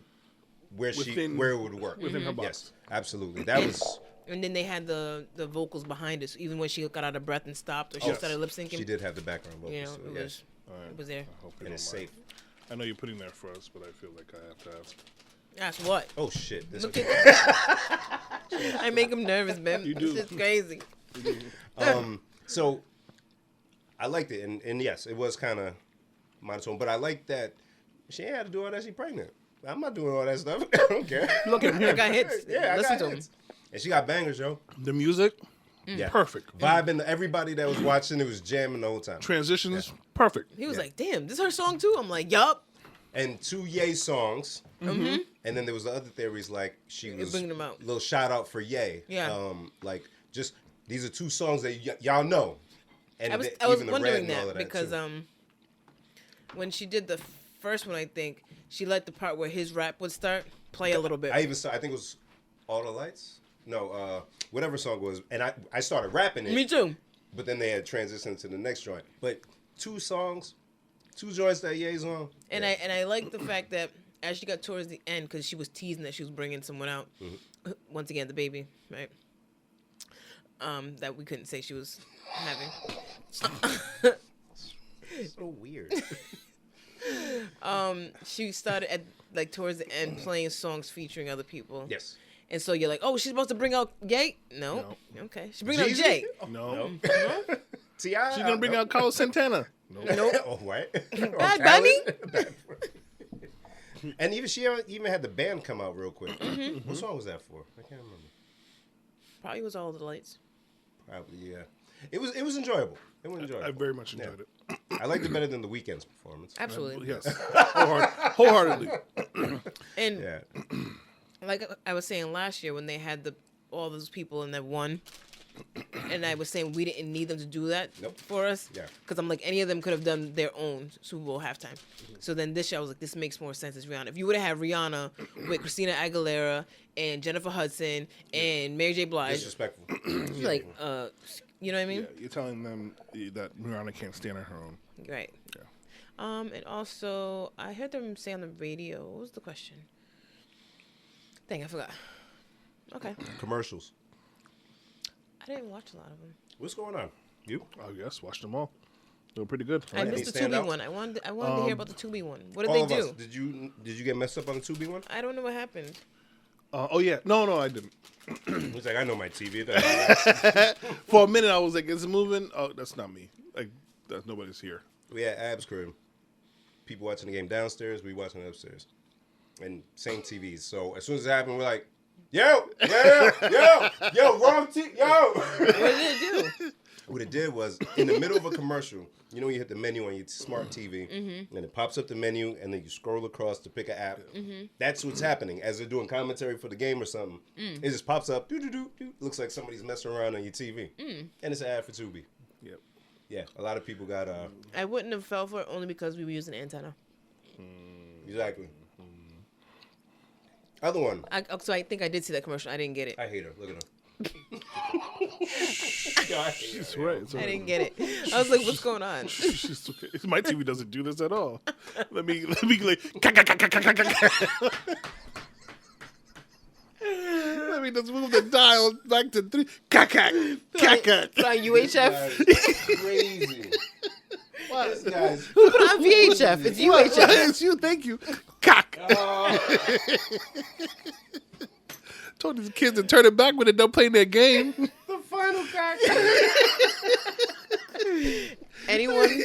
B: where where it would work
A: within her box.
B: Yes, absolutely. That was.
C: And then they had the vocals behind it. So even when she got out of breath and stopped, or she started lip syncing,
B: She did have the background vocals.
C: you know,
B: so,
C: it
B: yes.
C: was there.
A: I hope you
B: And it's
A: don't mind.
B: safe.
A: I know you're putting that for us, but I feel like I have to ask.
C: That's what.
B: Oh shit! This
C: Look
B: okay.
C: I make him nervous, man.
A: You do.
C: This is crazy.
B: So I liked it, and yes, it was kind of monotone, but I liked that she ain't had to do all that. She pregnant. I'm not doing all that stuff. I don't care.
A: Look at
C: I
A: here.
C: got hits.
B: Yeah, I
C: Listen
B: got
C: to him.
B: hits. And she got bangers, yo.
A: The music,
B: Yeah.
A: perfect.
B: Vibing. Everybody that was watching, it was jamming the whole time.
A: Transitions, perfect.
C: He was like, "Damn, this is her song too." I'm like, "Yup."
B: And 2 Ye songs. Mm-hmm. And then there was the other theories, like she was
C: bringing them out.
B: Little shout out for Ye.
C: Yeah.
B: Like just these are 2 songs that y'all know. And
C: I was
B: even the
C: wondering
B: Red and all
C: that
B: of
C: because
B: too.
C: when she did the first one, I think she let the part where his rap would start play a little bit.
B: I even saw. I think it was All the Lights. No, whatever song it was, and I started rapping it.
C: Me too.
B: But then they had transitioned to the next joint. But 2 songs, 2 joints that Ye's on.
C: And
B: yeah.
C: I like the fact that as she got towards the end, because she was teasing that she was bringing someone out. Once again, the baby, right? That we couldn't say she was having.
B: So weird.
C: She started at like towards the end playing songs featuring other people.
B: Yes.
C: And so you're like, oh, she's supposed to bring out Ye? No. Okay. She's bringing out
B: Jeezy?
C: Jay.
A: No.
B: T.I.?
A: She's gonna bring out Carlos Santana.
C: Nope.
B: Oh, what?
C: Bad Bunny?
B: And even she even had the band come out real quick. What song was that for? I can't remember.
C: Probably was All the Lights.
B: Probably, yeah. It was enjoyable. It was enjoyable.
A: I very much enjoyed it.
B: I liked it better than the Weeknd's performance.
C: Absolutely.
A: Yes, wholeheartedly.
C: And
B: Yeah.
C: like I was saying last year when they had all those people in that one, and I was saying we didn't need them to do that for us.
B: Yeah.
C: Because I'm like, any of them could have done their own Super Bowl halftime. So then this year I was like, this makes more sense as Rihanna. If you would have had Rihanna with Christina Aguilera and Jennifer Hudson and Mary J. Blige.
B: Disrespectful.
C: Like, you know what I mean?
A: Yeah, you're telling them that Rihanna can't stand on her own.
C: Right.
A: Yeah.
C: And also, I heard them say on the radio, what was the question? Dang, I forgot. Okay.
B: Commercials.
C: I didn't watch a lot of them.
B: What's going on? You?
A: Oh yes, watched them all. They were pretty good.
C: I
B: Any
C: missed the
B: standout?
C: Tubi one. I wanted to hear about the Tubi one. What did
B: All
C: they
B: of
C: do?
B: us. Did you get messed up on the Tubi one?
C: I don't know what happened.
A: Oh yeah, no, I didn't.
B: He's like, I know my TV.
A: For a minute, I was like, "Is it moving?" Oh, that's not me. Like, that's nobody's here.
B: We had Ab's crib. People watching the game downstairs. We watching it upstairs. And same TVs. So as soon as it happened, we're like, yo, wrong TV, yo.
C: What did it do?
B: What it did was, in the middle of a commercial, you know, you hit the menu on your smart TV, and it pops up the menu, and then you scroll across to pick an app. That's what's happening as they're doing commentary for the game or something. It just pops up, looks like somebody's messing around on your TV, and it's an ad for Tubi.
A: Yep.
B: Yeah, a lot of people got
C: I wouldn't have fell for it only because we were using antenna.
B: exactly. Other one.
C: So I think I did see that commercial. I didn't get it.
B: I hate her. Look at her. Yo, I hate her.
A: It's right.
C: I didn't get it. I was like, what's going on?
A: She's okay. My TV doesn't do this at all. Let me like. Let me just move the dial back to 3.
C: Put on UHF.
B: That's crazy. This guy's
C: Put on VHF. It's UHF.
A: It's you. Thank you. Cock. Told these kids to turn it back when they're done playing their game.
B: the final cock.
C: Anyone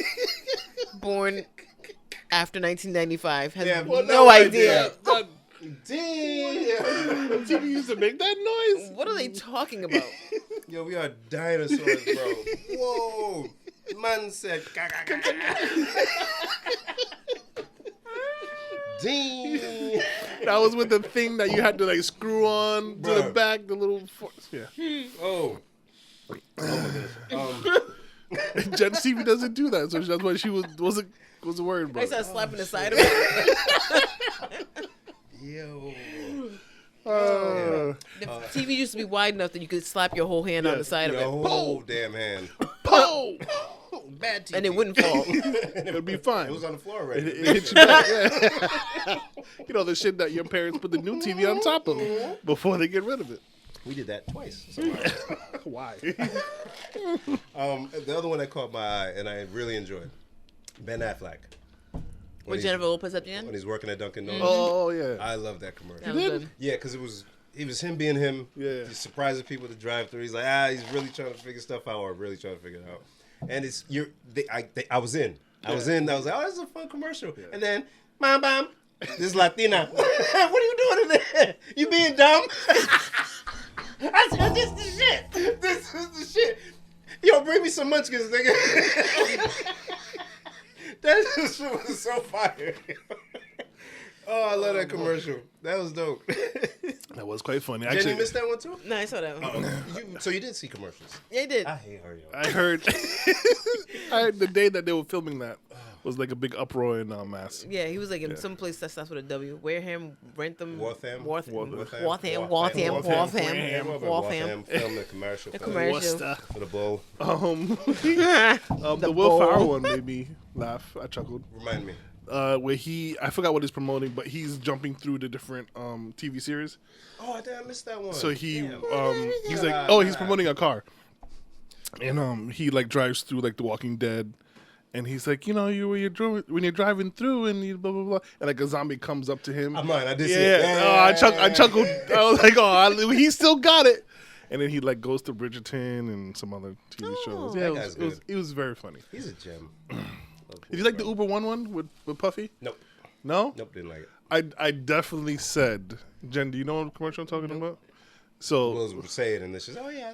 C: born after 1995 has
B: Yeah,
C: no idea.
B: Damn.
A: TV used to make that noise.
C: What are they talking about?
B: Yo, we are dinosaurs, bro. Whoa. Man said. Damn.
A: That was with the thing that you had to like screw on to the
B: Bruh.
A: back, the little force. Yeah.
B: Oh. Oh my goodness.
A: Jen TV doesn't do that, so that's why she wasn't worried
C: I
A: about it.
C: started slapping the side of it.
B: Yo.
A: Uh,
C: The TV used to be wide enough that you could slap your whole hand on the side of it.
B: Oh, damn hand.
A: Pow!
B: Bad TV.
C: And it wouldn't fall.
A: It'd be fine.
B: It was on the floor already.
A: It hit you back, yeah. You know, the shit that your parents put the new TV on top of before they get rid of it.
B: We did that twice.
A: Why?
B: The other one that caught my eye, and I really enjoyed, Ben Affleck.
C: With Jennifer Lopez at the
B: When
C: end?
B: he's working at Dunkin' Donuts.
A: Oh, yeah.
B: I love that commercial.
C: That was good.
B: Yeah, because it was him being him.
A: Yeah.
B: He's surprising people to drive through. He's like, he's really trying to figure stuff out, or really trying to figure it out. And I was in. I was like, oh, this is a fun commercial.
A: Yeah.
B: And then, bam, this Latina. What are you doing in there? You being dumb? I said, this is the shit. This is the shit. Yo, bring me some munchkins, nigga. That shit was so fire. Oh, I love that commercial. That was dope.
A: That was quite funny.
B: Jenny,
A: Actually,
B: you missed that one too?
C: No, I saw that one.
B: So you did see commercials.
C: Yeah, I did.
B: I hate her, yo.
A: I heard the day that they were filming that was like a big uproar in Mass.
C: Yeah, he was like in some place that starts with a W. Wareham, Rentham,
B: Waltham?
C: Waltham,
B: Waltham. Filmed the commercial.
C: The
B: for it.
C: commercial.
A: Worcester.
B: With a bowl.
A: The Will
C: bowl.
A: Ferrell one made me laugh. I chuckled.
B: Remind me.
A: Where I forgot what he's promoting, but he's jumping through the different TV series.
B: Oh, I missed that one.
A: So he's
B: Damn.
A: like, he's promoting a car, and he like drives through like The Walking Dead, And he's like, when you're driving through and you blah blah blah, and like a zombie comes up to him.
B: I'm lying. I did see it.
A: I chuckled. I was like, he still got it. And then he like goes to Bridgerton and some other TV shows. Yeah, it was very funny.
B: He's a gem.
A: Did you like the Uber one with Puffy?
B: Nope.
A: No?
B: Nope, didn't like it.
A: I definitely said, Jen, do you know what commercial I'm talking about? So
B: Wills would say it, and then she's, oh yeah.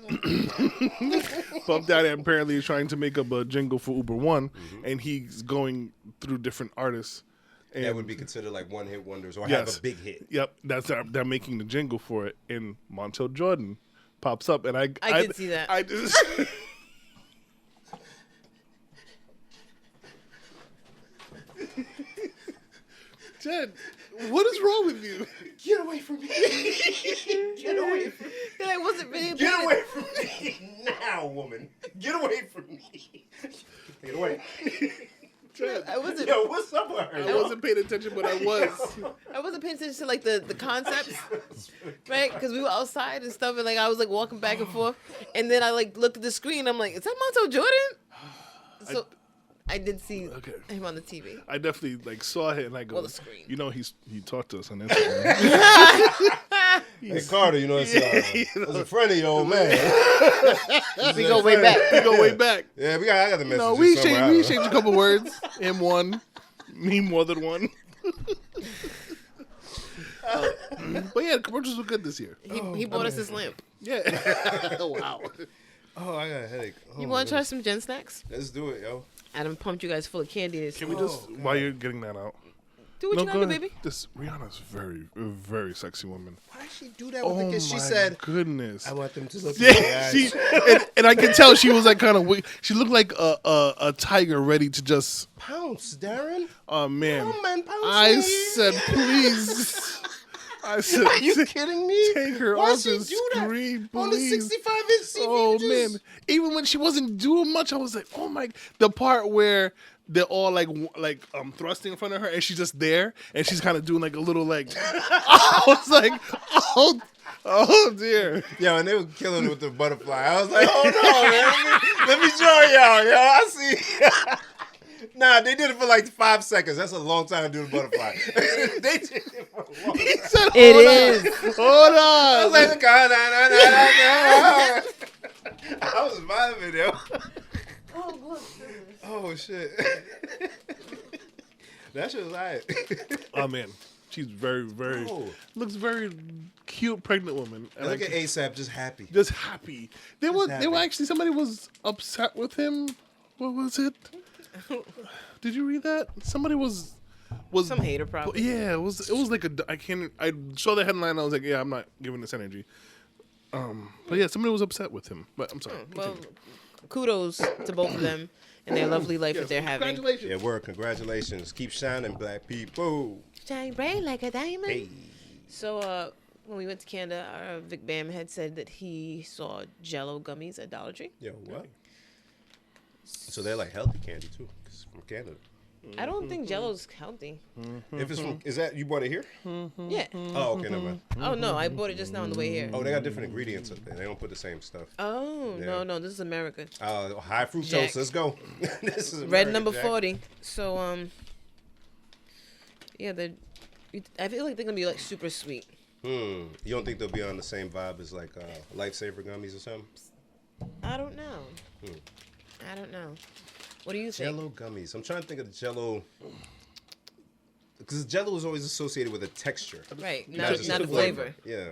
A: Puff Daddy apparently is trying to make up a jingle for Uber One, and he's going through different artists. And
B: that would be considered like one hit wonders or have a big hit.
A: Yep, they're making the jingle for it, and Montel Jordan pops up, and I
C: did see that.
A: I just. Jen, what is wrong with you?
B: Get away from me. Get away from me.
C: I wasn't really.
B: Get away from me now, woman. Get away from me. Get away.
A: Jen,
C: I wasn't.
B: Yo, what's up with her?
A: I wasn't paying attention, but I was.
C: I wasn't paying attention to like the concepts, right? Because we were outside and stuff, and like I was like walking back and forth, and then I like looked at the screen. I'm like, is that Montel Jordan? So I did see him on the TV.
A: I definitely like saw it, and I go,
C: Well, the screen.
A: he talked to us on Instagram.
B: Hey Carter, that's a friend of your old man.
C: We go way back.
A: We go way back.
B: Yeah, I got the message.
A: No, we exchanged a couple words. Him one, me more than one. But yeah, the commercials were good this year.
C: He bought us this lamp.
A: Yeah. Wow.
B: Oh, I got a headache.
C: You want to try some Gen snacks?
B: Let's do it, yo.
C: Adam pumped you guys full of candy.
A: Can we just, while you're getting that out?
C: Do what you gotta do, baby.
A: This Rihanna's very, very sexy woman.
B: Why did she do that with the kids? She said,
A: goodness.
B: I want them to look
A: Yeah, and I can tell she was like kind of weak. She looked like a tiger ready to just
B: pounce, Darren.
A: Oh man,
B: Come on, pounce
A: I
B: me.
A: said please. I said,
B: are you kidding me?
A: Take her
B: Why
A: off the screen, please.
B: On the 65-inch TV.
A: Oh man, even when she wasn't doing much, I was like, oh my. The part where they're all like thrusting in front of her, and she's just there, and she's kind of doing like a little like. I was like, oh dear.
B: Yo, and they were killing it with the butterfly. I was like, oh no, man. Let me join y'all, yo. I see. Nah, they did it for like 5 seconds. That's a long time to do the butterfly. They did it for a long time.
A: He said,
C: It is.
A: Hold on.
B: I was like, I was vibing, yo. Oh, shit. That shit was alright.
A: Oh, man. She's very, very, looks very cute pregnant woman.
B: And look at ASAP, just happy.
A: Just happy. They were actually, somebody was upset with him. What was it? Did you read that? Somebody was
C: some hater probably.
A: Yeah, it was like I saw the headline and I was like, yeah, I'm not giving this energy. But yeah, somebody was upset with him. But I'm sorry.
C: Well, kudos to both of them and their lovely life that they're having.
A: Congratulations.
B: Yeah, word. Congratulations. Keep shining, black people.
C: Shine bright like a diamond.
B: Hey.
C: So when we went to Canada, our Vic Bam had said that he saw Jello gummies at Dollar Tree.
B: Yo, what? So they're like healthy candy too, 'cause it's from Canada.
C: I don't think Jello's healthy.
B: If it's from, is that you bought it here?
C: Yeah.
B: Oh, okay, never mind.
C: Oh no, I bought it just now on the way here.
B: Oh, they got different ingredients up there. They don't put the same stuff.
C: Oh no, this is America.
B: High fructose.
C: Jack.
B: Let's go. This is
C: Red
B: America,
C: number
B: Jack.
C: 40. So yeah, I feel like they're gonna be like super sweet.
B: You don't think they'll be on the same vibe as like Lifesaver gummies or something?
C: I don't know. I don't know. What do you think?
B: Jello gummies. I'm trying to think of the Jello. Because Jello is always associated with a texture.
C: Right,
B: just
C: not a flavor.
B: Yeah.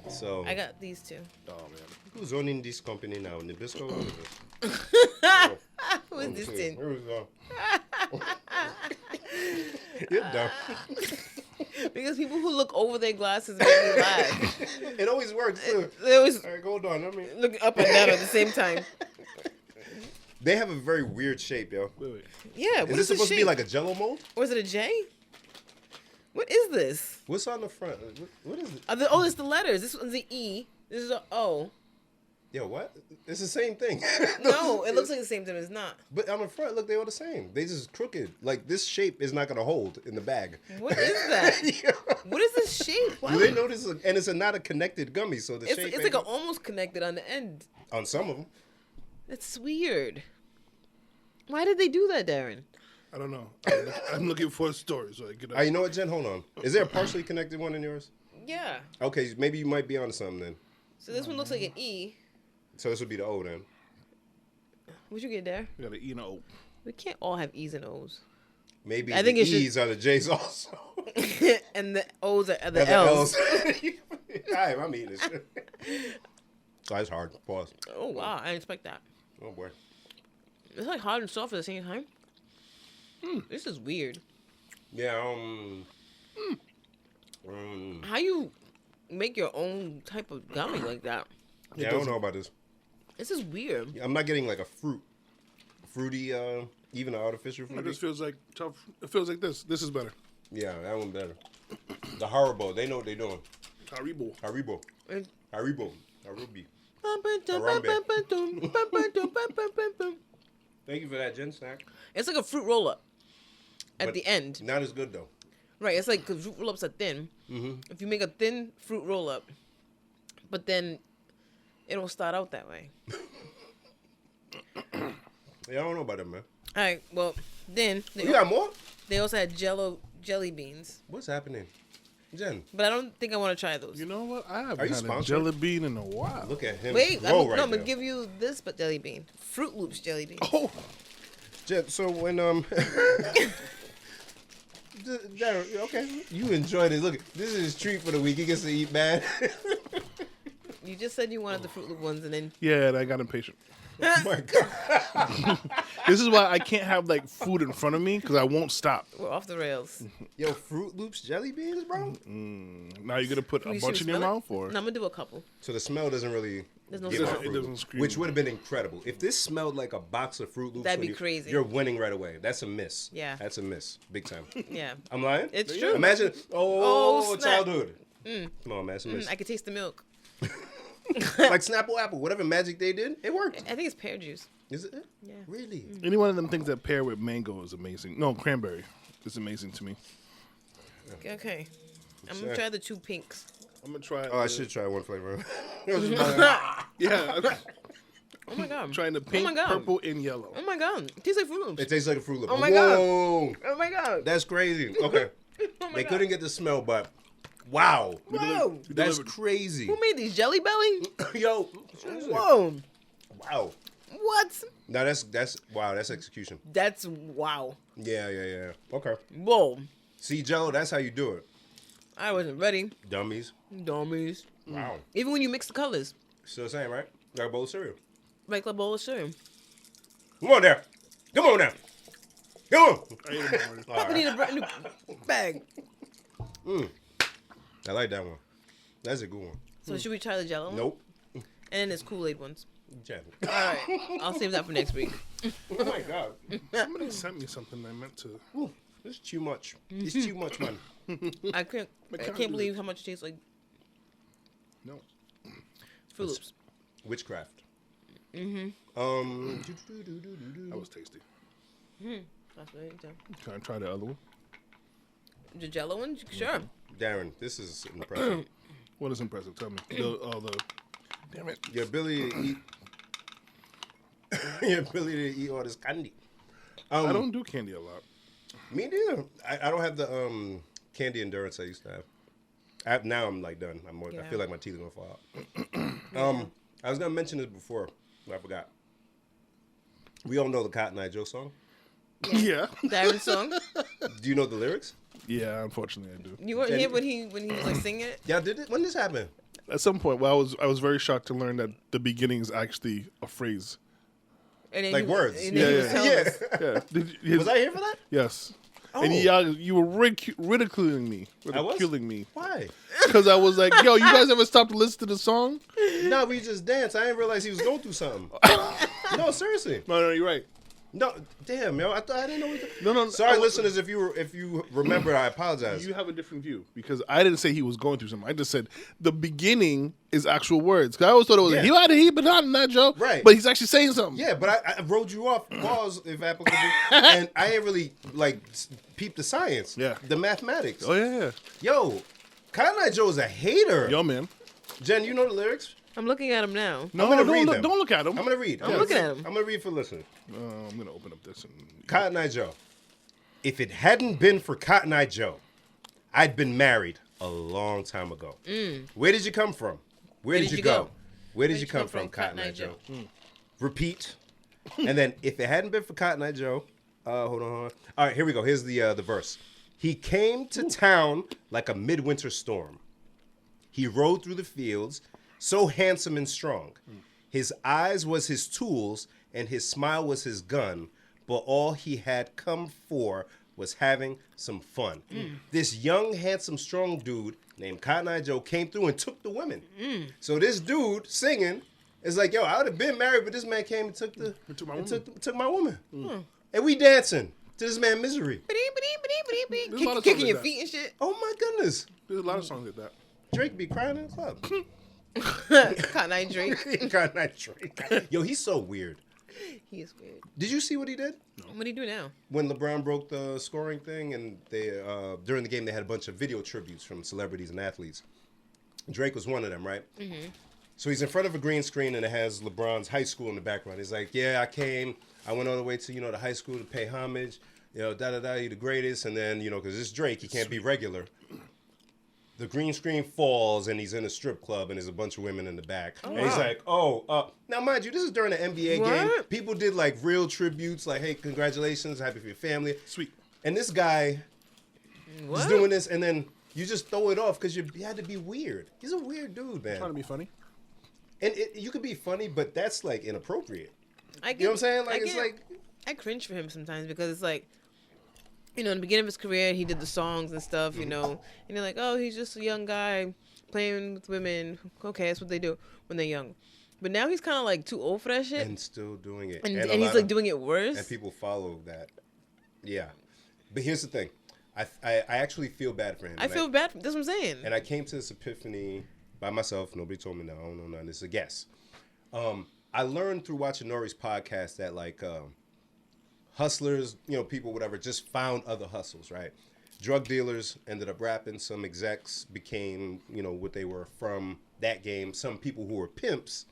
B: So.
C: I got these two.
A: Oh man.
B: Who's owning this company now? Nabisco? What is this?
C: Who is this thing?
B: Here we go. You're dumb.
C: Because people who look over their glasses make me laugh.
B: It always works too.
C: They always
B: All right, hold on. Let me.
C: look up and down at the same time.
B: They have a very weird shape, yo.
A: Wait.
C: Yeah, what
B: Is this
C: the
B: supposed to be
C: shape?
B: like a Jello mold?
C: Or is it a J? What is this?
B: What's on the front? What is it?
C: It's the letters. This one's the E. This is a O.
B: Yo, what? It's the same thing.
C: No, it looks like the same thing. It's not.
B: But on the front, look, they all the same. They just crooked. Like, this shape is not going to hold in the bag.
C: What is that?
B: Yeah.
C: What is this shape? Wow.
B: Do they notice? And it's not a connected gummy, so the shape
C: It's
B: ain't
C: like almost connected on the end.
B: on some of them.
C: That's weird. Why did they do that, Darren?
A: I don't know. I'm looking for a story so I can.
B: You know what, Jen? Hold on. Is there a partially connected one in yours?
C: Yeah.
B: Okay, maybe you might be on something then.
C: So this one looks like an E.
B: So this would be the O then.
C: What'd you get there?
A: We got an E and an O.
C: We can't all have E's and O's.
B: Maybe
C: I think
B: the
C: it should-
B: E's are the J's also.
C: And the O's are the
B: The
C: L's.
B: Alright, I'm eating this shit. So that's hard. Pause.
C: Oh, wow. I didn't expect that.
B: Oh boy.
C: It's like hard and soft at the same time. This is weird.
B: Yeah,
C: How you make your own type of gummy like that?
B: yeah, I don't know about this.
C: This is weird.
B: I'm not getting like a fruity, even an artificial
A: It
B: fruity.
A: just feels like tough. It feels like this. This is better.
B: Yeah, that one better. The Haribo, they know what they're doing.
A: Haribo.
B: Haribo.
C: It's-
B: Haribo. Harubi. Thank you for that, Jen Snack.
C: It's like a fruit roll up at
B: But
C: the end.
B: Not as good though.
C: Right, it's like because fruit roll ups are thin. If you make a thin fruit roll up, but then it don't start out that way.
B: Yeah, I don't know about that, man.
C: All right, well, then
B: You got more?
C: they also had Jello jelly beans,
B: What's happening? Jen,
C: but I don't think I want to try those.
A: You know what? I haven't
B: Are you
A: had a
B: sponsored?
A: jelly bean in a while.
B: look at him.
C: Wait,
B: grow
C: I'm
B: right
C: gonna
B: now.
C: give you this, but jelly bean, Fruit Loops jelly bean.
A: Oh,
B: Jen, so when Darren, okay, you enjoyed it. Look, this is his treat for the week. He gets to eat bad.
C: You just said you wanted the Fruit Loop ones, and then
A: yeah, and I got impatient.
B: Oh my God.
A: This is why I can't have like food in front of me because I won't stop.
C: we're off the rails.
B: Yo, Fruit Loops jelly beans, bro.
A: Now you're gonna put
C: Can
A: a
C: you
A: bunch
C: see
A: in
C: me
A: your
C: smell it?
A: mouth, or
C: No, I'm gonna do a couple.
B: So the smell doesn't really.
C: There's no
B: give
C: smell.
B: off
A: It
B: Fruit
A: doesn't
B: Loops,
A: scream.
B: which would have been incredible if this smelled like a box of Fruit Loops.
C: That'd
B: when
C: be crazy.
B: You're winning right away. That's a miss.
C: Yeah.
B: That's a miss, big time.
C: Yeah,
B: I'm lying.
C: it's true.
B: Imagine.
C: Oh,
B: Oh,
C: snap.
B: childhood. Come on, man. It's a miss.
C: I could taste the milk.
B: Like Snapple Apple, whatever magic they did, it worked.
C: I think it's pear juice.
B: Is it?
C: Yeah.
B: Really?
A: any one of them things that pair with mango is amazing. No, cranberry is amazing to me.
C: Okay, I'm
B: Sure.
C: gonna try the two pinks.
A: I'm gonna try.
B: Oh, I should try one flavor. It was just
A: Yeah, I'm
C: Oh my god.
A: trying the pink,
C: my God.
A: purple, and yellow.
C: Oh my god. It tastes like Fruit Loops.
B: It tastes like a Fruit Loop.
C: Oh my God.
B: Whoa,
C: Oh my god.
B: that's crazy. Okay,
C: Oh my
B: they
C: god.
B: couldn't get the smell, but wow,
C: Whoa.
B: that's
A: delivered.
B: crazy.
C: Who made these? Jelly Belly?
B: Yo, seriously.
C: Whoa.
B: Wow.
C: What?
B: Now that's wow. That's execution.
C: That's wow.
B: Yeah. Okay.
C: Whoa.
B: See, Jello, that's how you do it.
C: I wasn't ready.
B: Dummies.
C: Dummies.
B: Wow.
C: Even when you mix the colors,
B: Still the same, right? Like a bowl of cereal.
C: like a bowl of cereal.
B: Come on there. Come on now. Come on.
A: I ate them already.
C: Papa need a brand new bag.
B: I like that one. That's a good one.
C: So should we try the Jello one?
B: Nope.
C: And then there's Kool-Aid ones.
B: Jen.
C: All right. I'll save that for next week.
B: Oh my God.
A: Somebody sent me something I meant to.
B: Ooh, this is too much. It's too much, man.
C: I can't believe how much it tastes like
A: No.
C: Fruit Loops.
B: Witchcraft.
A: That was tasty.
C: That's what it is.
A: Can I try the other one?
C: The Jello one? Sure.
B: Darren, this is impressive.
A: What is impressive? Tell me. Damn it.
B: Your ability to eat. Your ability to eat all this candy.
A: I don't do candy a lot.
B: Me neither. I don't have the candy endurance I used to have. Now I'm like done. I
C: Yeah.
B: feel like my teeth are gonna fall out. I was gonna mention this before, but I forgot. We all know the Cotton Eye Joe song.
A: Yeah.
C: Darren's song.
B: Do you know the lyrics?
A: Yeah, unfortunately I do.
C: You weren't here when he was like singing it?
B: Yeah, did it? When this happened?
A: At some point, well, I was very shocked to learn that the beginning is actually a phrase.
C: And then
B: Like words.
C: And then he was telling us.
A: Yeah.
B: Was I here for that?
A: Yes.
B: Oh.
A: And you were ridiculing me.
B: I was?
A: Ridiculing me.
B: Why?
A: Because I was like, yo, you guys ever stopped to listen to the song?
B: No, we just danced. I didn't realize he was going through something. No, seriously.
A: No, you're right.
B: No, damn, yo. I didn't know.
A: No.
B: Sorry, listeners, if you remember, I apologize.
A: You have a different view because I didn't say he was going through something. I just said the beginning is actual words. Because I always thought it was
B: Yeah.
A: he had a he, but not Joe.
B: Right.
A: But he's actually saying something.
B: Yeah, but I rode you off, pause if applicable, and I ain't really peeped the science.
A: Yeah.
B: The mathematics.
A: Oh yeah.
B: Yo, Cotton Eye Joe is a hater.
A: Yo, man.
B: Jen, you know the lyrics?
C: I'm looking at him now.
A: No,
B: gonna
A: don't
B: read
A: look,
B: them.
A: don't look at him.
B: I'm gonna read.
C: I'm looking at him.
B: I'm gonna read for listeners.
A: I'm gonna open up this. And...
B: Cotton Eye Joe. If it hadn't been for Cotton Eye Joe, I'd been married a long time ago. Where did you come from? Where did you go? Where did you come from, Cotton Eye Joe? Repeat. And then, if it hadn't been for Cotton Eye Joe, hold on. All right, here we go. Here's the verse. He came to town like a midwinter storm. He rode through the fields, so handsome and strong. His eyes was his tools, and his smile was his gun. But all he had come for was having some fun. This young, handsome, strong dude named Cotton Eye Joe came through and took the women. So this dude singing is like, yo, I would have been married, but this man came and took took my woman. And we dancing to this man Misery.
A: There's a lot of songs
C: Kicking
A: like
C: your
A: that.
C: feet and shit.
B: Oh my goodness.
A: There's a lot of songs like that.
B: Drake be crying in the club.
C: Cotton Eye Drake.
B: Cotton Eye Drake. Yo, he's so weird.
C: He is weird.
B: Did you see what he did?
C: What do you do now?
B: When LeBron broke the scoring thing and they during the game they had a bunch of video tributes from celebrities and athletes. Drake was one of them, right? Mm-hmm. So he's in front of a green screen and it has LeBron's high school in the background. He's like, yeah, I went all the way to, the high school to pay homage. You're the greatest. And then, because it's Drake, he can't be regular. The green screen falls and he's in a strip club and there's a bunch of women in the back. And he's like, now mind you, this is during an NBA game. People did like real tributes, like, hey, congratulations, happy for your family.
A: Sweet.
B: And this guy is doing this and then you just throw it off because you had to be weird. He's a weird dude, man.
A: Trying to be funny.
B: And you could be funny, but that's like inappropriate.
C: I get,
B: You know what I'm saying? Like, it's like...
C: I cringe for him sometimes because it's like, in the beginning of his career, he did the songs and stuff, and you're like, oh, he's just a young guy playing with women. Okay, that's what they do when they're young. But now he's kind of like too old for that shit.
B: And still doing it.
C: And he's like doing it worse.
B: And people follow that. Yeah. But here's the thing. I actually feel bad for him.
C: I feel bad. That's what I'm saying.
B: And I came to this epiphany by myself. Nobody told me no. I don't know nothing. It's a guess. I learned through watching Nori's podcast that like hustlers, people, whatever, just found other hustles, right? Drug dealers ended up rapping. Some execs became, what they were from that game. Some people who were pimps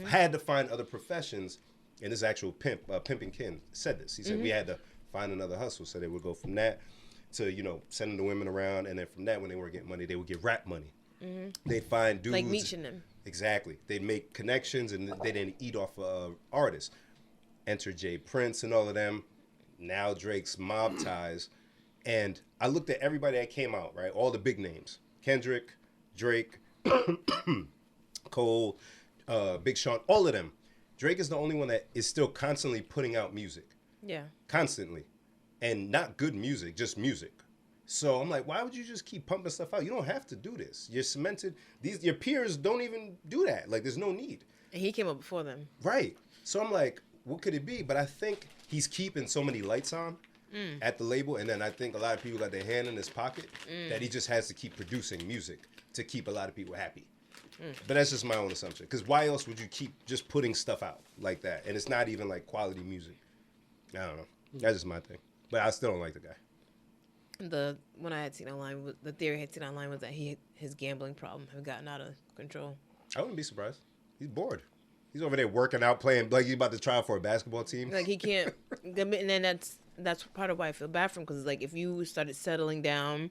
B: had to find other professions. And this actual pimp, Pimpin' Ken, said this. He said we had to find another hustle. So they would go from that to, sending the women around. And then from that, when they weren't getting money, they would get rap money. They'd find dudes.
C: Like meeting them.
B: Exactly. They'd make connections and they didn't eat off artists. Enter Jay Prince and all of them. Now Drake's mob ties. And I looked at everybody that came out, right? All the big names. Kendrick, Drake, Cole, Big Sean, all of them. Drake is the only one that is still constantly putting out music.
C: Yeah.
B: Constantly. And not good music, just music. So I'm like, why would you just keep pumping stuff out? You don't have to do this. You're cemented. Your peers don't even do that. Like, there's no need.
C: And he came up before them.
B: Right. So I'm like, what could it be? But I think he's keeping so many lights on at the label. And then I think a lot of people got their hand in his pocket that he just has to keep producing music to keep a lot of people happy. But that's just my own assumption. Because why else would you keep just putting stuff out like that? And it's not even like quality music. I don't know. That's just my thing. But I still don't like the guy.
C: When I had seen online, the theory I had seen online was that his gambling problem had gotten out of control.
B: I wouldn't be surprised. He's bored. He's over there working out, playing like he's about to try out for a basketball team.
C: Like he can't, and then that's part of why I feel bad for him, because it's like if you started settling down,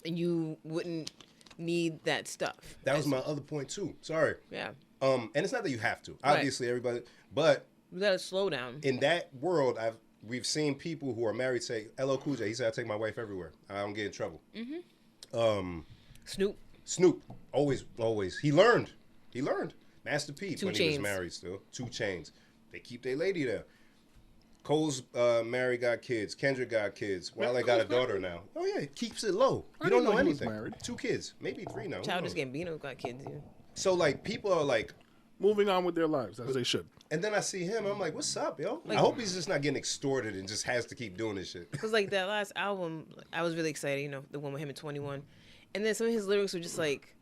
C: you wouldn't need that stuff.
B: That was my other point too. Sorry.
C: Yeah.
B: And it's not that you have to. Obviously, everybody, but
C: you gotta slow down.
B: In that world, we've seen people who are married say, "LL Cool J, he said I take my wife everywhere. I don't get in trouble." Snoop, always. He learned. Master P when he was married still. 2 Chainz. They keep their lady there. Cole's married, got kids. Kendrick got kids. Wale got a daughter now. Oh yeah, keeps it low. You don't know anything.
A: Married.
B: 2 kids, maybe 3 now.
C: Childish Gambino got kids. Yeah.
B: So like people are like
A: moving on with their lives as they should.
B: And then I see him, I'm like, what's up, yo? I hope he's just not getting extorted and just has to keep doing this shit.
C: Because like that last album, I was really excited, the one with him at 21. And then some of his lyrics were just like,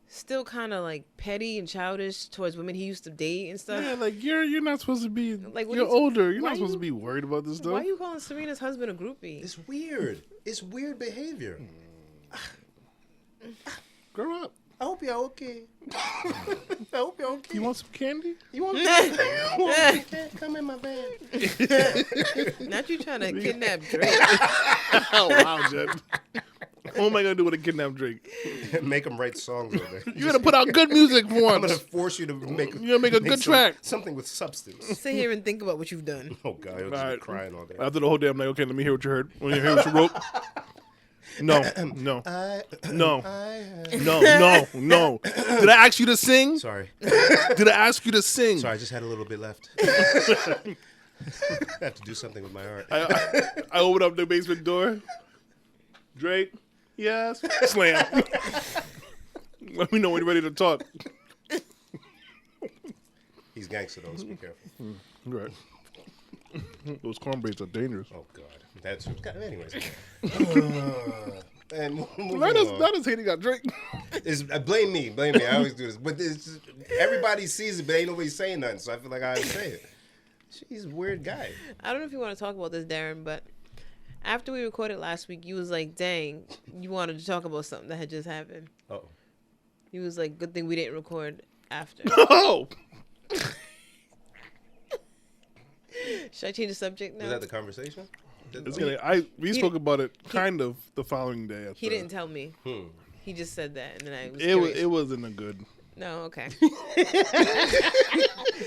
C: still kind of like petty and childish towards women he used to date and stuff.
A: Yeah, like you're not supposed to be,
C: like,
A: you're older. You're not supposed to be worried about this stuff.
C: Why are you calling Serena's husband a groupie?
B: It's weird. It's weird behavior.
A: Grow up.
B: I hope you're okay. I hope you're okay.
A: You want some candy?
B: You want some candy? Come in my van.
C: Not you trying to kidnap Drake.
A: Oh, wow, Jen. What am I going to do with a kidnapped Drake?
B: Make him write songs over there.
A: You're going to put out good music for
B: I'm
A: once.
B: going to force you to make.
A: You're going to make a good track.
B: Something with substance.
C: Sit here and think about what you've done.
B: Oh God, you'll just be crying all day.
A: After the whole day, I'm like, okay, let me hear what you heard. Want to hear what you wrote? No. No. Did I ask you to sing?
B: Sorry.
A: Did I ask you to sing?
B: Sorry, I just had a little bit left. I have to do something with my heart.
A: I open up the basement door. Drake, yes. Slam. Let me know when you're ready to talk.
B: He's gangster though, so be careful.
A: Right. Those cornbreads are dangerous.
B: Oh God, that's anyways. And moving
A: That
B: on.
A: is hating on Drake.
B: Blame me. I always do this, but everybody sees it, but ain't nobody saying nothing. So I feel like I have to say it. He's a weird guy.
C: I don't know if you want to talk about this, Darren, but after we recorded last week, you was like, dang, you wanted to talk about something that had just happened.
B: Oh.
C: You was like, good thing we didn't record after.
A: No.
C: Should I change the subject now?
B: Was that the conversation?
A: We spoke about it kind of the following day.
C: He didn't tell me. He just said that, and then I was
A: It wasn't a good.
C: No, okay.